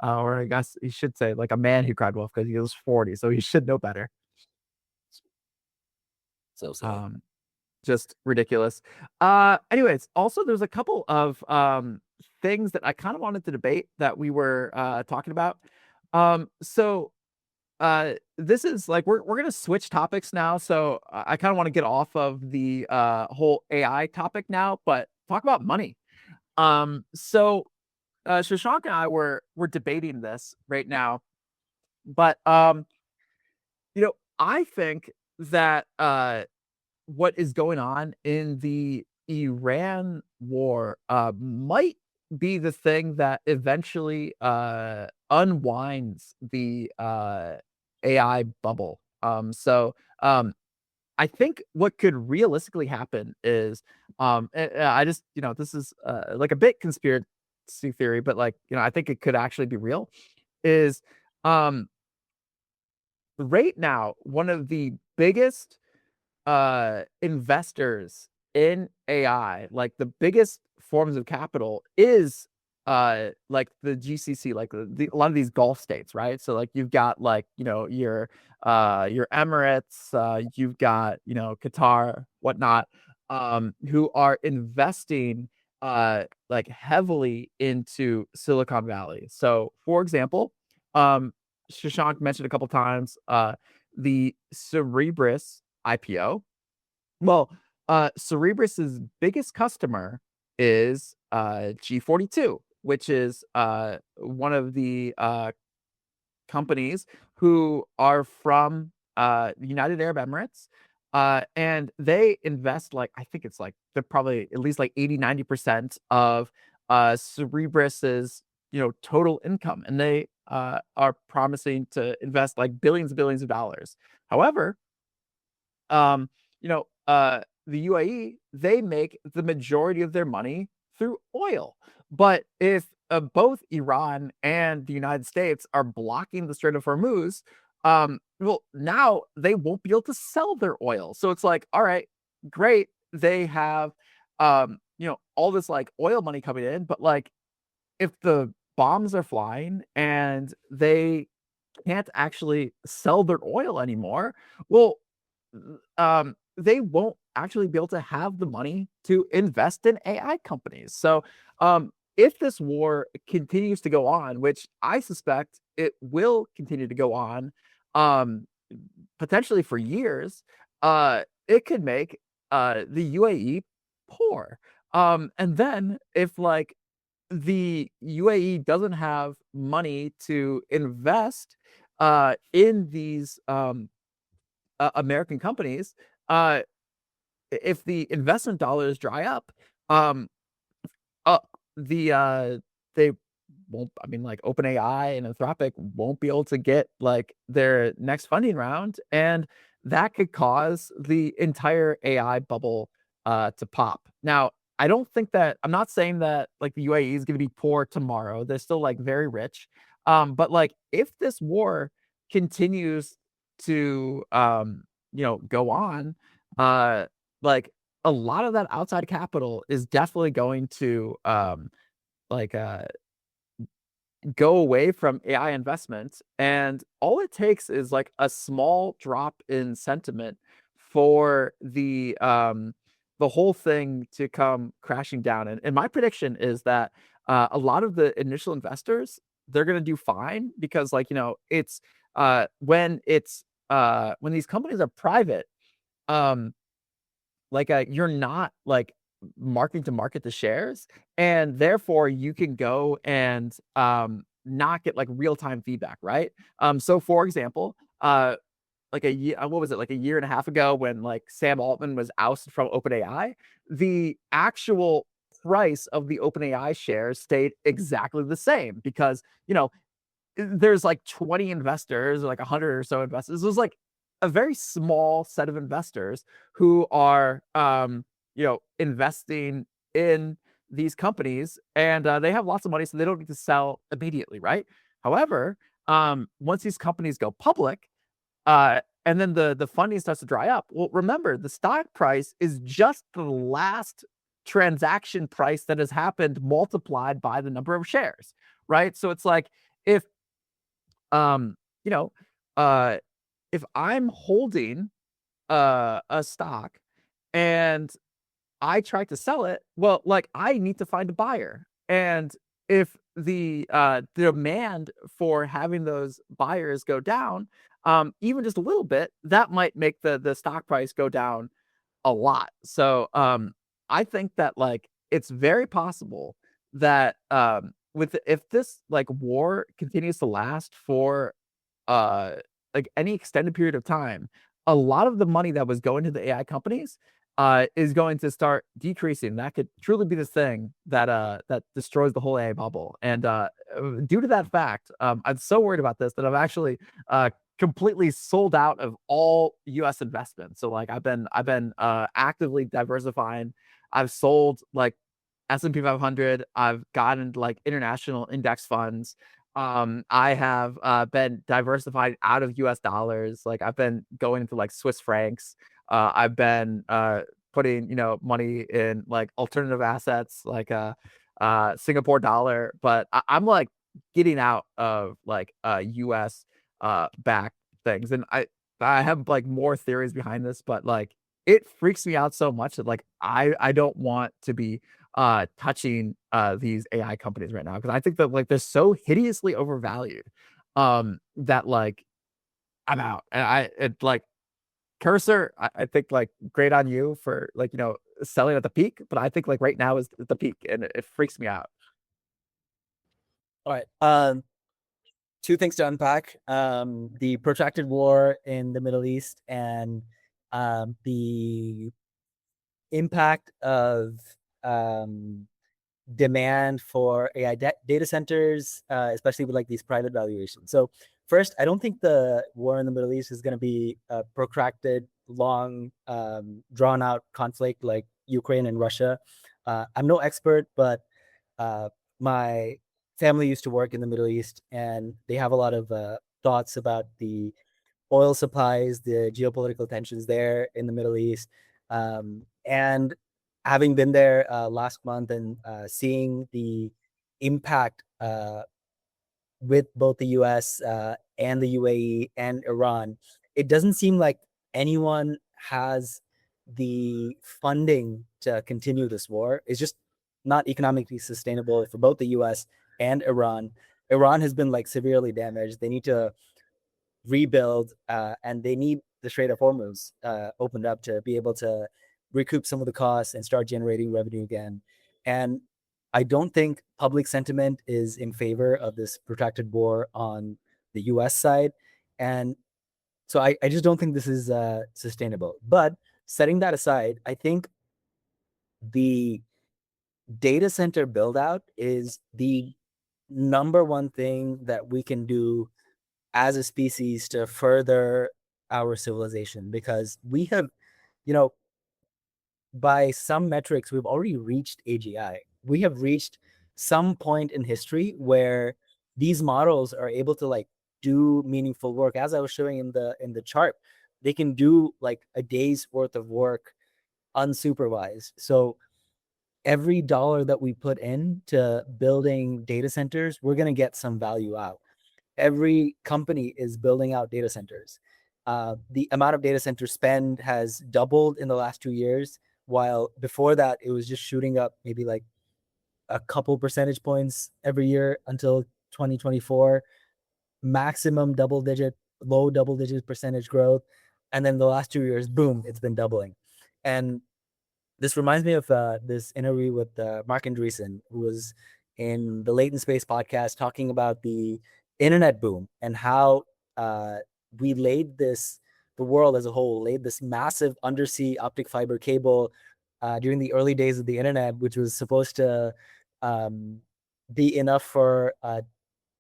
Or I guess you should say like a man who cried wolf because he was 40, so he should know better. So sad. Um, just ridiculous. Anyways, also there's a couple of things that I kind of wanted to debate that we were talking about. So this is like we're gonna switch topics now. So I kind of want to get off of the whole AI topic now, but talk about money. So Shashank and I were debating this right now, but I think that what is going on in the Iran war might be the thing that eventually unwinds the AI bubble. I think what could realistically happen is I just this is like a bit conspiracy theory, but like I think it could actually be real. Is um right now one of the biggest investors in AI, like the biggest forms of capital is like the GCC, like a lot of these Gulf states, right? So like you've got like, your Emirates, you've got, Qatar, whatnot, who are investing like heavily into Silicon Valley. So for example, Shashank mentioned a couple times, the Cerebras IPO. Well, Cerebras's biggest customer is G42, which is one of the companies who are from the United Arab Emirates. And they invest like, I think it's like they're probably at least like 80, 90% of Cerebras's, total income. And they are promising to invest like billions and billions of dollars. However, um, the UAE, they make the majority of their money through oil. But if both Iran and the United States are blocking the Strait of Hormuz, well, now they won't be able to sell their oil. So it's like, all right, great. They have, all this like oil money coming in, but like if the bombs are flying and they can't actually sell their oil anymore, well, they won't actually be able to have the money to invest in AI companies. So, if this war continues to go on, which I suspect it will continue to go on, um, potentially for years, it could make the UAE poor. And then if like the UAE doesn't have money to invest in these American companies, uh, if the investment dollars dry up, um, uh, they won't. I mean, like OpenAI and Anthropic won't be able to get like their next funding round, and that could cause the entire AI bubble to pop. Now, I don't think that I'm not saying that like the UAE is going to be poor tomorrow. They're still like very rich, but like if this war continues to go on, uh, like a lot of that outside capital is definitely going to like go away from AI investments. And all it takes is like a small drop in sentiment for the whole thing to come crashing down. And my prediction is that a lot of the initial investors, they're gonna do fine because like, it's when these companies are private, um like, you're not, like, marketing to market the shares, and therefore you can go and, not get, like, real-time feedback, right? So for example, like what was it? Like a year and a half ago when, like, Sam Altman was ousted from OpenAI, the actual price of the OpenAI shares stayed exactly the same because, there's like 20 investors or like 100 or so investors. It was like a very small set of investors who are, investing in these companies and they have lots of money, so they don't need to sell immediately, right? However, once these companies go public, and then the funding starts to dry up. Well, remember, the stock price is just the last transaction price that has happened multiplied by the number of shares, right? So it's like if um, you know, uh, if I'm holding a stock and I try to sell it, well, like I need to find a buyer. And if the demand for having those buyers go down, even just a little bit, that might make the stock price go down a lot. So, I think that, like, it's very possible that, with if this, like, war continues to last for, uh, like, any extended period of time, a lot of the money that was going to the AI companies, is going to start decreasing. That could truly be the thing that destroys the whole AI bubble, and, due to that fact, I'm so worried about this that I've actually, completely sold out of all US investments. So like I've been actively diversifying. I've sold like S&P 500. I've gotten like international index funds. I have been diversified out of US dollars. Like I've been going into like Swiss francs. I've been putting, money in like alternative assets like Singapore dollar, but I'm like getting out of like US back things. And I have like more theories behind this, but like it freaks me out so much that like I don't want to be touching these AI companies right now because I think that like they're so hideously overvalued. that like I'm out. And like cursor, I think like great on you for like, selling at the peak, but I think like right now is the peak and it freaks me out. All right. Two things to unpack: the protracted war in the Middle East and the impact of um, demand for AI data centers, especially with like these private valuations. So first, I don't think the war in the Middle East is going to be a protracted, long, drawn out conflict like Ukraine and Russia. I'm no expert, but uh, my family used to work in the Middle East, and they have a lot of thoughts about the oil supplies, the geopolitical tensions there in the Middle East. And having been there last month and seeing the impact with both the US and the UAE and Iran, it doesn't seem like anyone has the funding to continue this war. It's just not economically sustainable for both the US and Iran. Iran has been like severely damaged. They need to rebuild, and they need the Strait of Hormuz opened up to be able to recoup some of the costs and start generating revenue again. And I don't think public sentiment is in favor of this protracted war on the U.S. side, and so I just don't think this is sustainable. But setting that aside, I think the data center build out is the number one thing that we can do as a species to further our civilization, because we have, you know, by some metrics, we've already reached AGI. We have reached some point in history where these models are able to like do meaningful work. As I was showing in the chart, they can do like a day's worth of work unsupervised. So every dollar that we put into building data centers, we're going to get some value out. Every company is building out data centers. The amount of data center spend has doubled in the last 2 years, while before that it was just shooting up maybe like a couple percentage points every year until 2024, maximum double digit, low double digit percentage growth. And then the last 2 years, boom, it's been doubling. And this reminds me of this interview with Mark Andreessen, who was in the Latent Space podcast talking about the internet boom and how uh, we laid this, the world as a whole, laid this massive undersea optic fiber cable during the early days of the internet, which was supposed to um, be enough for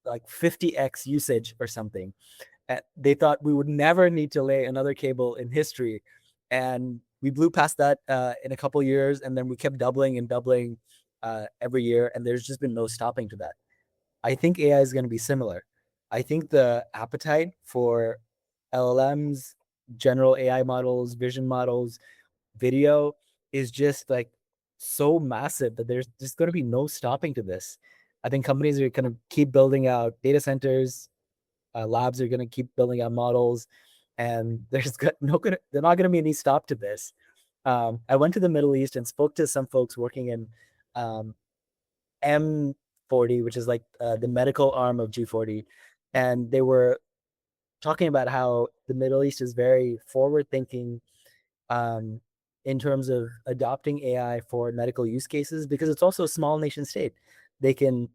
like 50x usage or something. They thought we would never need to lay another cable in history, and we blew past that in a couple years, and then we kept doubling and doubling every year, and there's just been no stopping to that. I think AI is going to be similar. I think the appetite for LLMs, general AI models, vision models, video is just like so massive that there's just going to be no stopping to this. I think companies are going to keep building out data centers, labs are going to keep building out models, and they're not going to be any stop to this. I went to the Middle East and spoke to some folks working in um, M40, which is like the medical arm of G40, and they were talking about how the Middle East is very forward thinking um, in terms of adopting AI for medical use cases, because it's also a small nation state. They can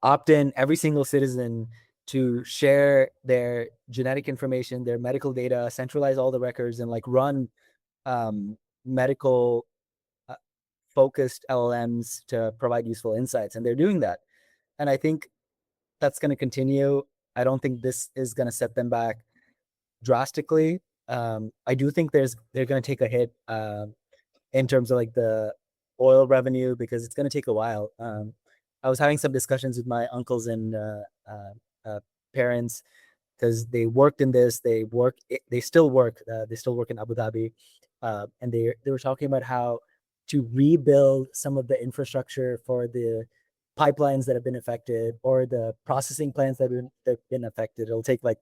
opt in every single citizen to share their genetic information, their medical data, centralize all the records, and like run medical uh, focused LLMs to provide useful insights. And they're doing that. And I think that's going to continue. I don't think this is going to set them back drastically. I do think they're going to take a hit in terms of like the oil revenue, because it's going to take a while. I was having some discussions with my uncles and parents, because they worked in this. They still work. They still work in Abu Dhabi, and they were talking about how to rebuild some of the infrastructure for the pipelines that have been affected, or the processing plants that have been affected. It'll take like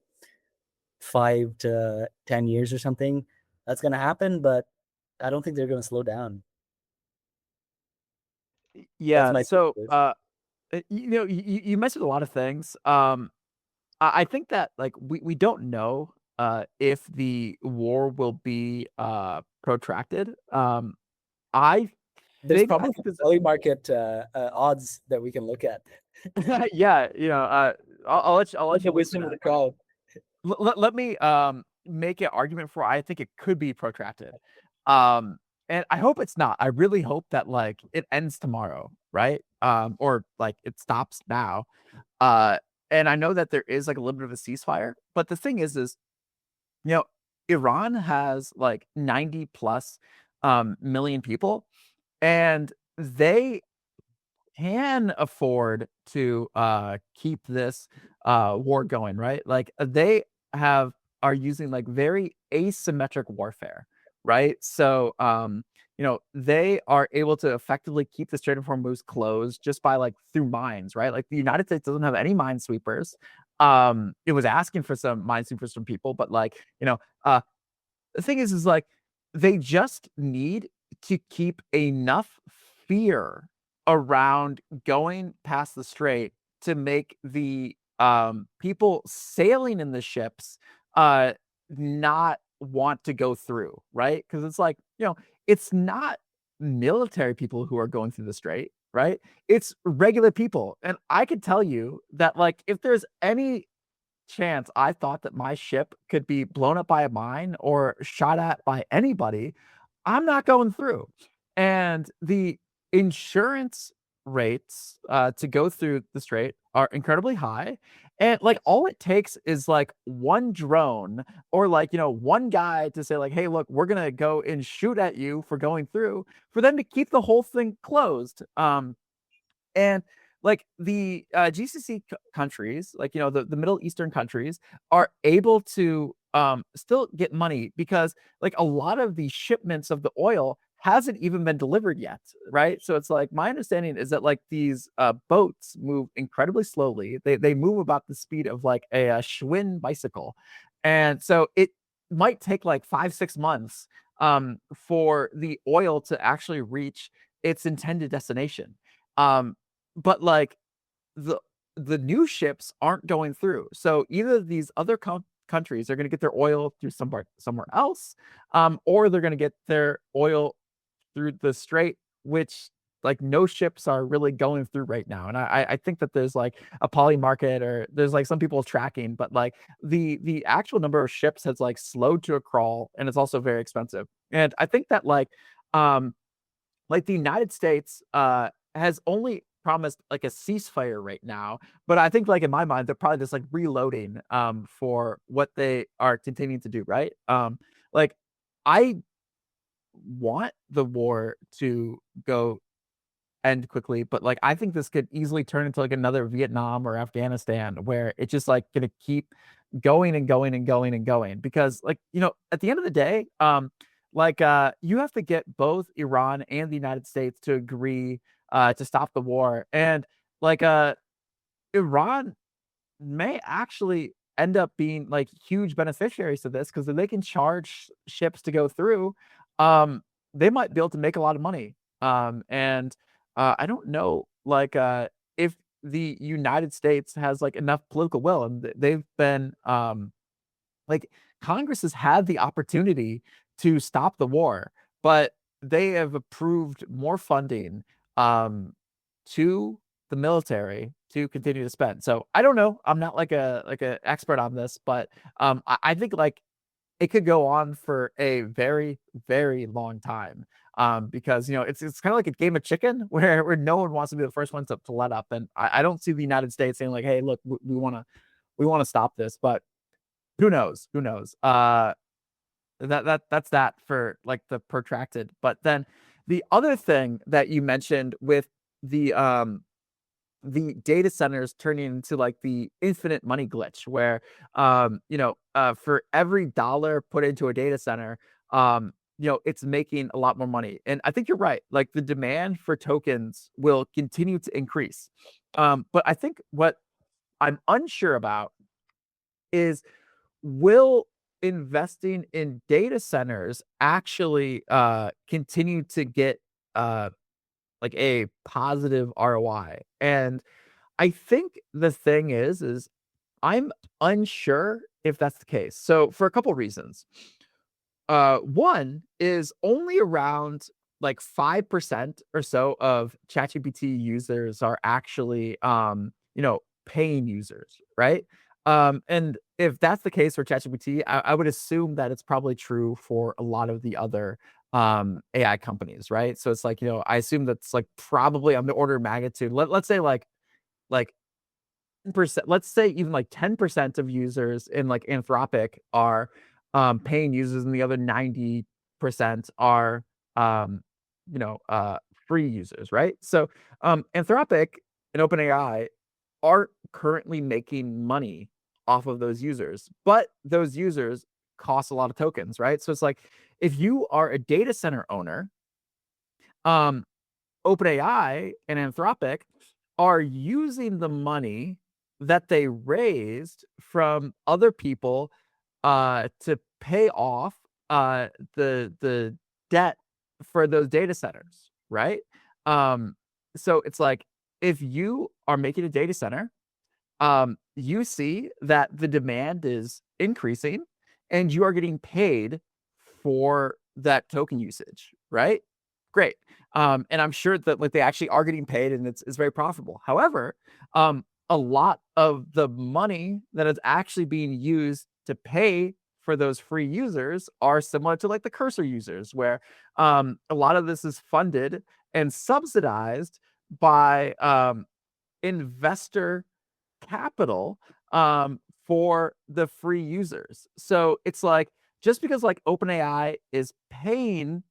5 to 10 years or something. That's going to happen, but I don't think they're going to slow down. That's Yeah. my take. So, you mentioned a lot of things. I think that, like, we don't know, if the war will be, protracted. I There's think I probably think there's poly market odds that we can look at, yeah, I'll like let the you look for wisdom of that. the crowd. Let me, make an argument for I think it could be protracted. Um, and I hope it's not. I really hope that, like, it ends tomorrow, right? Or, like, it stops now. Uh, and I know that there is, like, a little bit of a ceasefire, but the thing is, you know, Iran has, like, 90 plus, million people, and they can afford to, keep this, war going, right? Like, they have are using, like, very asymmetric warfare, right? So, they are able to effectively keep the Strait of Hormuz closed just by, like, through mines, right? Like, the United States doesn't have any minesweepers. It was asking for some minesweepers from people, but, like, the thing is like, they just need to keep enough fear around going past the strait to make the, people sailing in the ships, uh, not want to go through, right? Because it's like, it's not military people who are going through the strait, right? It's regular people, and I could tell you that, like, if there's any chance I thought that my ship could be blown up by a mine or shot at by anybody, I'm not going through. And the insurance rates to go through the strait are incredibly high. And like all it takes is like one drone or like, one guy to say, like, hey, look, we're gonna go and shoot at you for going through for them to keep the whole thing closed. And like the GCC countries, like the Middle Eastern countries, are able to still get money because like a lot of the shipments of the oil hasn't even been delivered yet, right? So it's like my understanding is that like these boats move incredibly slowly. They move about the speed of like a Schwinn bicycle, and so it might take like 5 6 months for the oil to actually reach its intended destination. Um, but, like, the the new ships aren't going through. So either these other countries are gonna get their oil through somewhere else, or they're gonna get their oil through the strait, which, like, no ships are really going through right now. And I think that there's, like, a poly market or there's, like, some people tracking, but, like, the actual number of ships has, like, slowed to a crawl, and it's also very expensive. And I think that, like the United States, has only promised like a ceasefire right now, but I think like in my mind, they're probably just like reloading, for what they are continuing to do, right? Like I want the war to go end quickly, but like I think this could easily turn into like another Vietnam or Afghanistan where it's just like gonna keep going and going and going and going because like at the end of the day, you have to get both Iran and the United States to agree to stop the war. And like Iran may actually end up being like huge beneficiaries to this because if they can charge ships to go through, um, they might be able to make a lot of money. And I don't know, if the United States has like enough political will, and they've been like Congress has had the opportunity to stop the war, but they have approved more funding um, to the military to continue to spend. So I don't know. I'm not like a expert on this, but I think like it could go on for a very very long time. Because it's kind of like a game of chicken where no one wants to be the first one to let up, and I don't see the United States saying like, "Hey, look, we want to stop this," but who knows? Who knows? That's that for like the protracted. But then the other thing that you mentioned with the the data centers turning into like the infinite money glitch where for every dollar put into a data center, it's making a lot more money. And I think you're right. Like the demand for tokens will continue to increase. But I think what I'm unsure about is will investing in data centers actually continue to get like a positive ROI? And I think the thing is I'm unsure if that's the case. So for a couple reasons. One is only around like 5% or so of ChatGPT users are actually paying users, right? And if that's the case for ChatGPT, I would assume that it's probably true for a lot of the other AI companies, right? So it's like, I assume that's like probably on the order of magnitude. Let's say like percent, let's say even like 10% of users in like Anthropic are paying users, and the other 90% are um, free users, right? So Anthropic and OpenAI aren't currently making money off of those users, but those users cost a lot of tokens, right? So it's like if you are a data center owner, um, OpenAI and Anthropic are using the money that they raised from other people to pay off the debt for those data centers, right? Um, so it's like if you are making a data center, you see that the demand is increasing and you are getting paid for that token usage, right? Great. And I'm sure that like they actually are getting paid and it's very profitable. However, a lot of the money that is actually being used to pay for those free users are similar to like the cursor users, where a lot of this is funded and subsidized by investor capital for the free users. So it's like just because like OpenAI is paying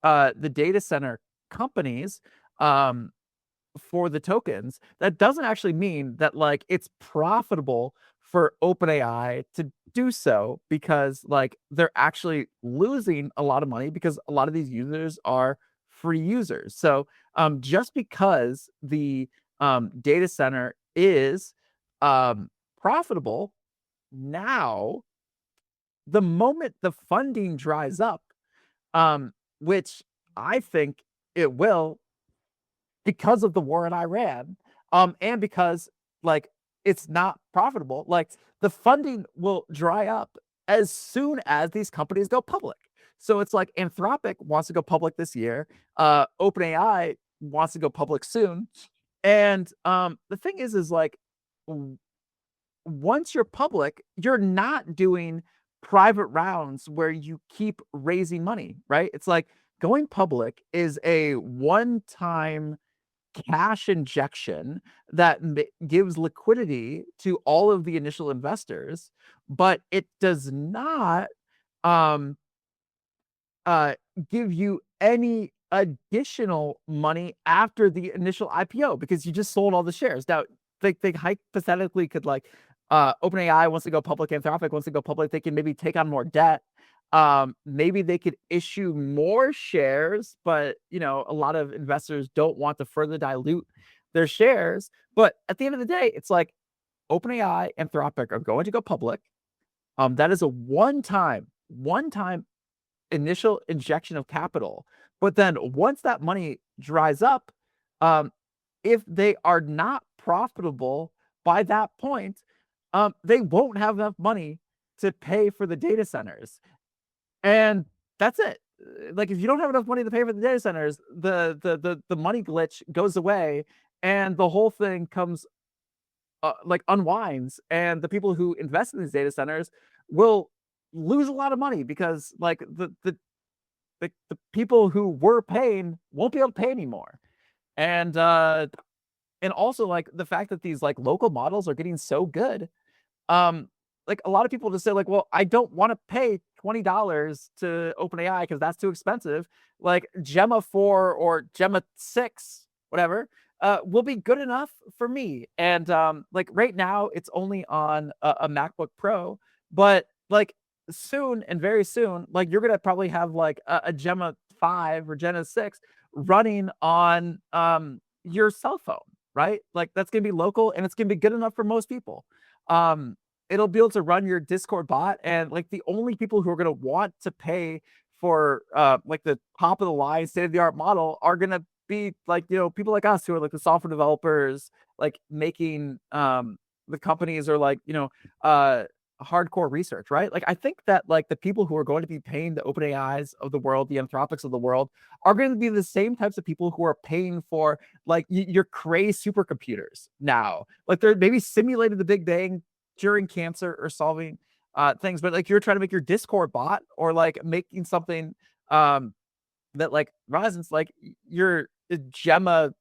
the data center companies um, for the tokens, that doesn't actually mean that like it's profitable for OpenAI to do so, because like they're actually losing a lot of money because a lot of these users are free users. So just because the data center is profitable now, the moment the funding dries up, which I think it will, because of the war in Iran, and because like it's not profitable. Like the funding will dry up as soon as these companies go public. So it's like Anthropic wants to go public this year. OpenAI wants to go public soon. And the thing is like once you're public, you're not doing private rounds where you keep raising money, right? It's like going public is a one-time cash injection that gives liquidity to all of the initial investors, but it does not um, uh, give you any additional money after the initial IPO because you just sold all the shares. Now, they hypothetically could like OpenAI wants to go public, Anthropic wants to go public, they can maybe take on more debt. Maybe they could issue more shares, but a lot of investors don't want to further dilute their shares. But at the end of the day, it's like OpenAI, Anthropic are going to go public. That is a one-time initial injection of capital. But then once that money dries up, um, if they are not profitable by that point, they won't have enough money to pay for the data centers. And that's it. Like if you don't have enough money to pay for the data centers, the money glitch goes away and the whole thing comes like unwinds, and the people who invest in these data centers will lose a lot of money because like the people who were paying won't be able to pay anymore. And also like the fact that these like local models are getting so good, um like a lot of people just say like, well, I don't want to pay $20 to OpenAI because that's too expensive. Like Gemma 4 or Gemma 6, whatever, will be good enough for me. And like right now it's only on a MacBook Pro, but like soon and very soon, like you're gonna probably have like a Gemma 5 or Gemma 6 running on your cell phone, right? Like that's gonna be local and it's gonna be good enough for most people. Um, it'll be able to run your Discord bot, and like the only people who are gonna want to pay for like the top of the line state of the art model are gonna be like people like us who are like the software developers, like making the companies are like, uh hardcore research, right? Like I think that like the people who are going to be paying the open AIs of the world, the Anthropics of the world, are going to be the same types of people who are paying for like your crazy supercomputers now. Like they're maybe simulated the Big Bang curing cancer or solving things, but like you're trying to make your Discord bot or like making something um that like rises like your Gemma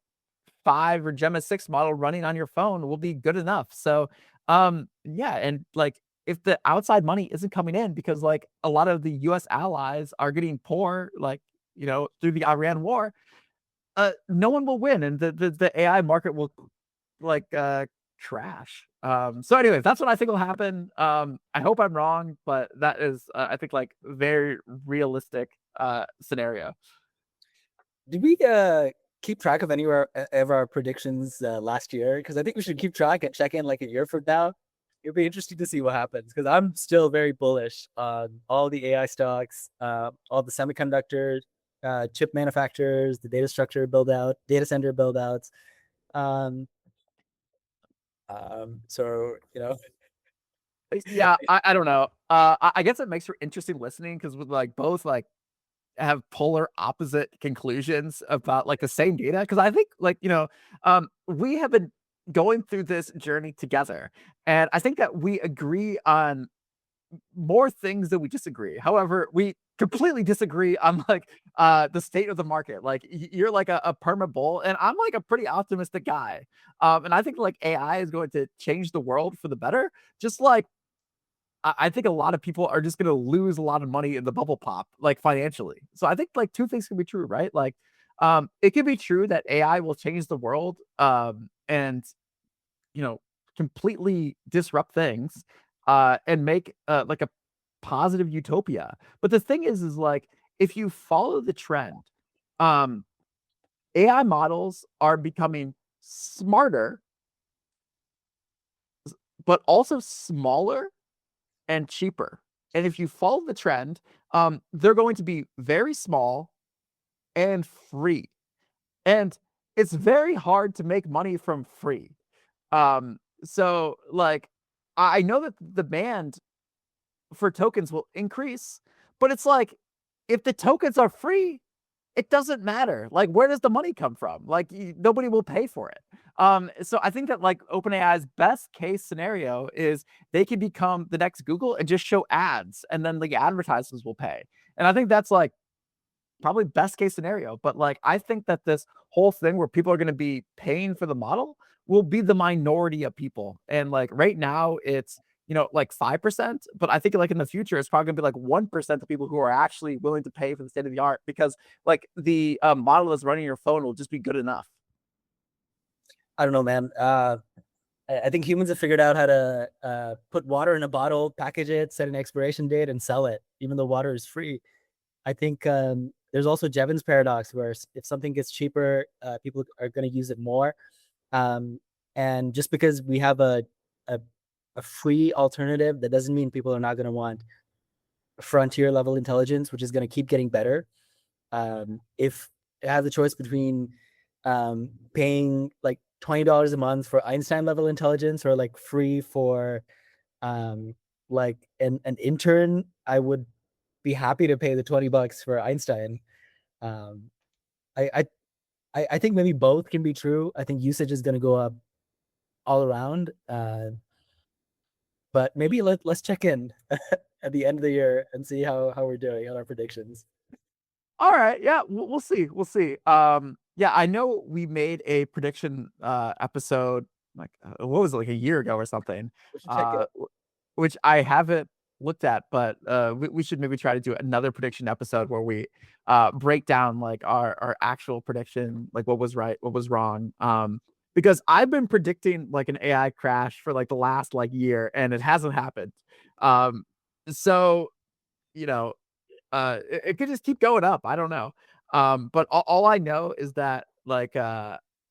5 or Gemma 6 model running on your phone will be good enough. So yeah, and like if the outside money isn't coming in because like a lot of the US allies are getting poor, like through the Iran war, no one will win and the AI market will like trash. So anyway, that's what I think will happen. I hope I'm wrong, but that is I think like very realistic scenario. Did we keep track of any of our predictions last year? Because I think we should keep track and check in like a year from now. It'll be interesting to see what happens because I'm still very bullish on all the AI stocks, all the semiconductor chip manufacturers, the data structure build out, data center build outs. Um, so Yeah, I don't know. I guess it makes for interesting listening because with like both like have polar opposite conclusions about like the same data. Because I think like we have been going through this journey together, and I think that we agree on more things than we disagree. However, we completely disagree on like the state of the market. Like you're like a perma bull, and I'm like a pretty optimistic guy. And I think like AI is going to change the world for the better. Just like I think a lot of people are just gonna lose a lot of money in the bubble pop, like financially. So I think like two things can be true, right? Like it can be true that AI will change the world and you know completely disrupt things and make like a positive utopia. But the thing is like if you follow the trend, um AI models are becoming smarter but also smaller and cheaper. And if you follow the trend, they're going to be very small and free. And it's very hard to make money from free. So like I know that the demand for tokens will increase, but it's like if the tokens are free, it doesn't matter. Like, where does the money come from? Like, nobody will pay for it. So I think that like OpenAI's best case scenario is they can become the next Google and just show ads, and then the advertisers will pay. And I think that's like probably best case scenario. But like, I think that this whole thing where people are going to be paying for the model will be the minority of people. And like right now, it's like 5%, but I think like in the future, it's probably gonna be like 1% of people who are actually willing to pay for the state of the art because like the model that's running your phone will just be good enough. I don't know, man. I think humans have figured out how to put water in a bottle, package it, set an expiration date, and sell it, even though water is free. I think there's also Jevons paradox, where if something gets cheaper, people are going to use it more. Um, and just because we have a a free alternative, that doesn't mean people are not going to want frontier level intelligence, which is going to keep getting better. If I have the choice between paying like $20 a month for Einstein level intelligence or like free for um, like an intern, I would be happy to pay the $20 for Einstein. Um, I, I I think maybe both can be true. I think usage is going to go up all around. But maybe let's check in at the end of the year and see how we're doing on our predictions. All right, yeah, we'll see, we'll see. Yeah, I know we made a prediction episode like what was it, like a year ago or something, We should check in. uh, which I haven't looked at, but we should maybe try to do another prediction episode where we break down like our actual prediction, like what was right, what was wrong. Because I've been predicting like an AI crash for like the last like year, and it hasn't happened. Um, so you know, it could just keep going up. I don't know. But all I know is that like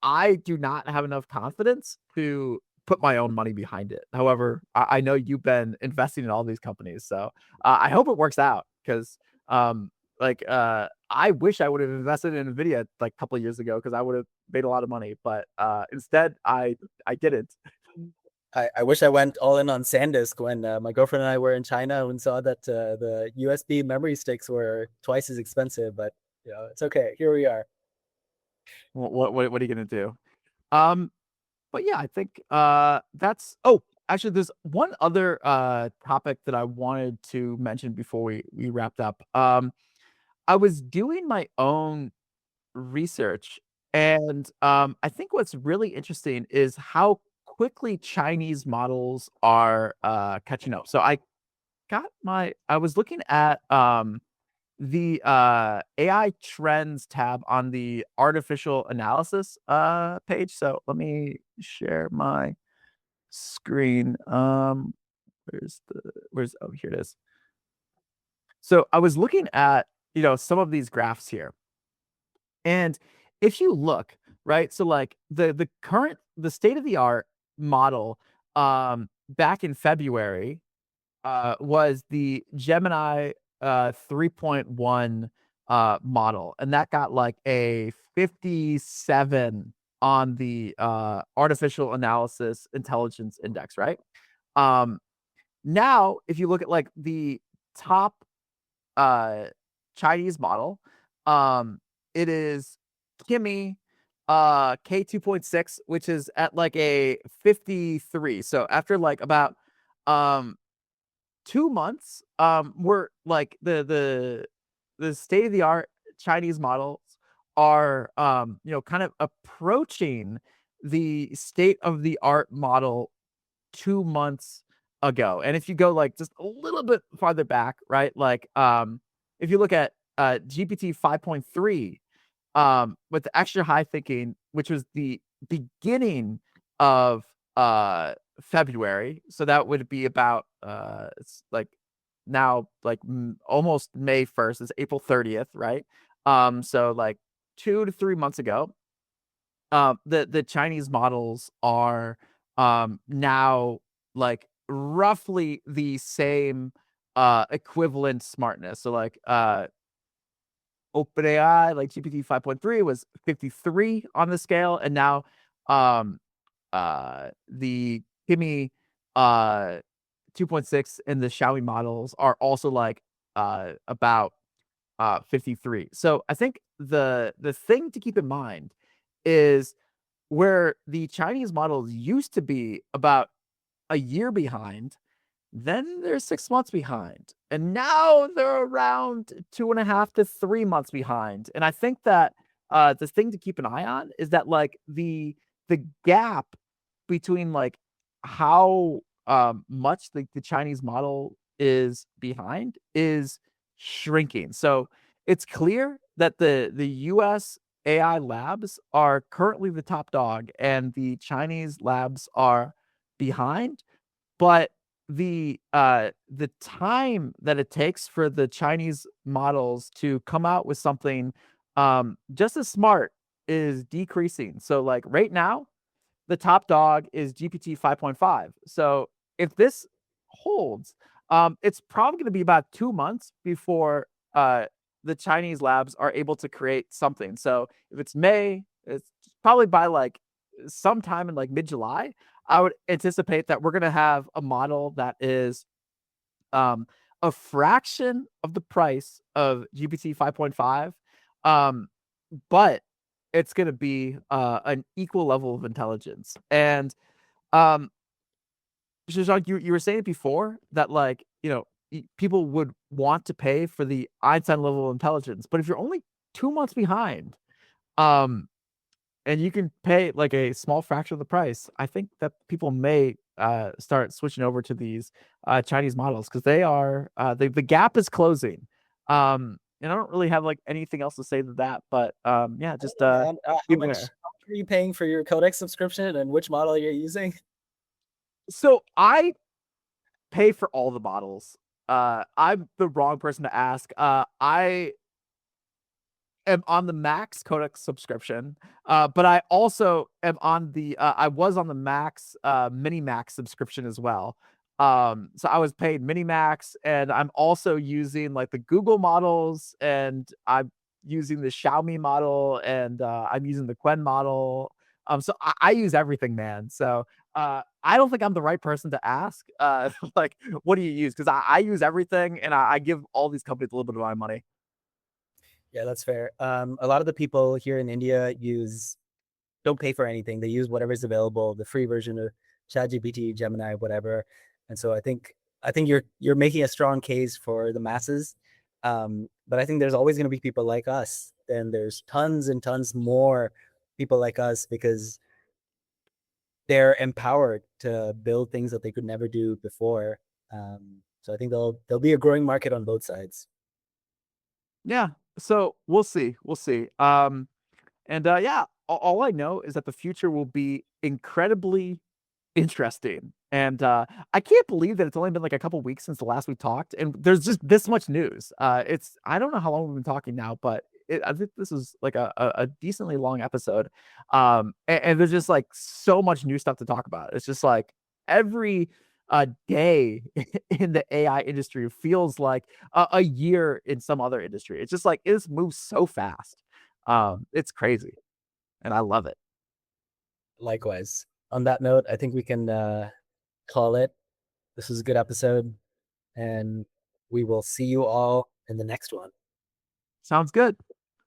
I do not have enough confidence to put my own money behind it. However, I know you've been investing in all these companies, so I hope it works out because I wish I would have invested in Nvidia like a couple of years ago because I would have made a lot of money, but instead I didn't. I wish I went all in on SanDisk when my girlfriend and I were in China and saw that the USB memory sticks were twice as expensive, but it's okay. Here we are. What are you gonna do? Um, but yeah, I think that's actually there's one other topic that I wanted to mention before we wrapped up. I was doing my own research and I think what's really interesting is how quickly Chinese models are catching up. So I was looking at the AI trends tab on the artificial analysis page. So let me share my screen. Where's oh, here it is. So I was looking at, some of these graphs here. And if you look, right, so like the state of the art model back in February was the Gemini 3.1 model, and that got like a 57 on the artificial analysis intelligence index, right? Um, Now, if you look at like the top uh Chinese model, um, it is Kimi K2.6, which is at like a 53. So after like about um 2 months, we're like the state of the art Chinese models are kind of approaching the state of the art model 2 months ago. And if you go like just a little bit farther back, right? Like if you look at GPT 5.3, with the extra high thinking, which was the beginning of February. So that would be about it's like now like almost May 1st is April 30th, right? So like 2 to 3 months ago, the Chinese models are now like roughly the same equivalent smartness. So like OpenAI, like GPT 5.3 was 53 on the scale, and now um the Kimi uh 2.6 and the Xiaomi models are also like about 53. So I think the thing to keep in mind is where the Chinese models used to be about a year behind, then they're 6 months behind, and now they're around 2.5 to 3 months behind, and I think that, the thing to keep an eye on is that, like, the gap between, like, how, much the Chinese model is behind is shrinking. So, it's clear that the US AI labs are currently the top dog, and the Chinese labs are behind, but the time that it takes for the Chinese models to come out with something, just as smart is decreasing. So, like, right now, the top dog is GPT 5.5. So, if this holds, it's probably gonna be about 2 months before, the Chinese labs are able to create something. So, if it's May, it's probably by, like, sometime in, like, mid-July, I would anticipate that we're gonna have a model that is, um, a fraction of the price of GPT 5.5, um, but it's gonna be, an equal level of intelligence. And, um, Shashank, you were saying before that, like, people would want to pay for the Einstein level of intelligence, but if you're only 2 months behind, um and you can pay, like, a small fraction of the price, I think that people may, start switching over to these, Chinese models because they are, the gap is closing. And I don't really have, like, anything else to say to that, but, yeah, just, And be aware. how much are you paying for your Codex subscription, and which model you're using? So, I pay for all the models. I'm the wrong person to ask. I am on the Max Codex subscription, but I also am on I was on the Max, Mini Max subscription as well. So I was paid Mini Max, and I'm also using like the Google models, and I'm using the Xiaomi model, and I'm using the Quen model. So I use everything, man. So I don't think I'm the right person to ask. Like, what do you use? Because I use everything, and I give all these companies a little bit of my money. Yeah, that's fair. A lot of the people here in India use don't pay for anything. They use whatever's available, the free version of ChatGPT, Gemini, whatever. And so I think you're making a strong case for the masses. But I think there's always going to be people like us, and there's tons and tons more people like us because they're empowered to build things that they could never do before. So I think there'll be a growing market on both sides. Yeah. So we'll see. We'll see. And yeah, all I know is that the future will be incredibly interesting. And I can't believe that it's only been like a couple weeks since the last we talked, and there's just this much news. It's I don't know how long we've been talking now, but I think this is like a decently long episode. And there's just like so much new stuff to talk about. It's just like every day in the AI industry feels like a year in some other industry. It's just like it just moves so fast. It's crazy, and I love it. Likewise. On that note, I think we can call it. This was a good episode, and we will see you all in the next one. Sounds good.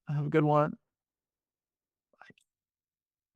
Have a good one.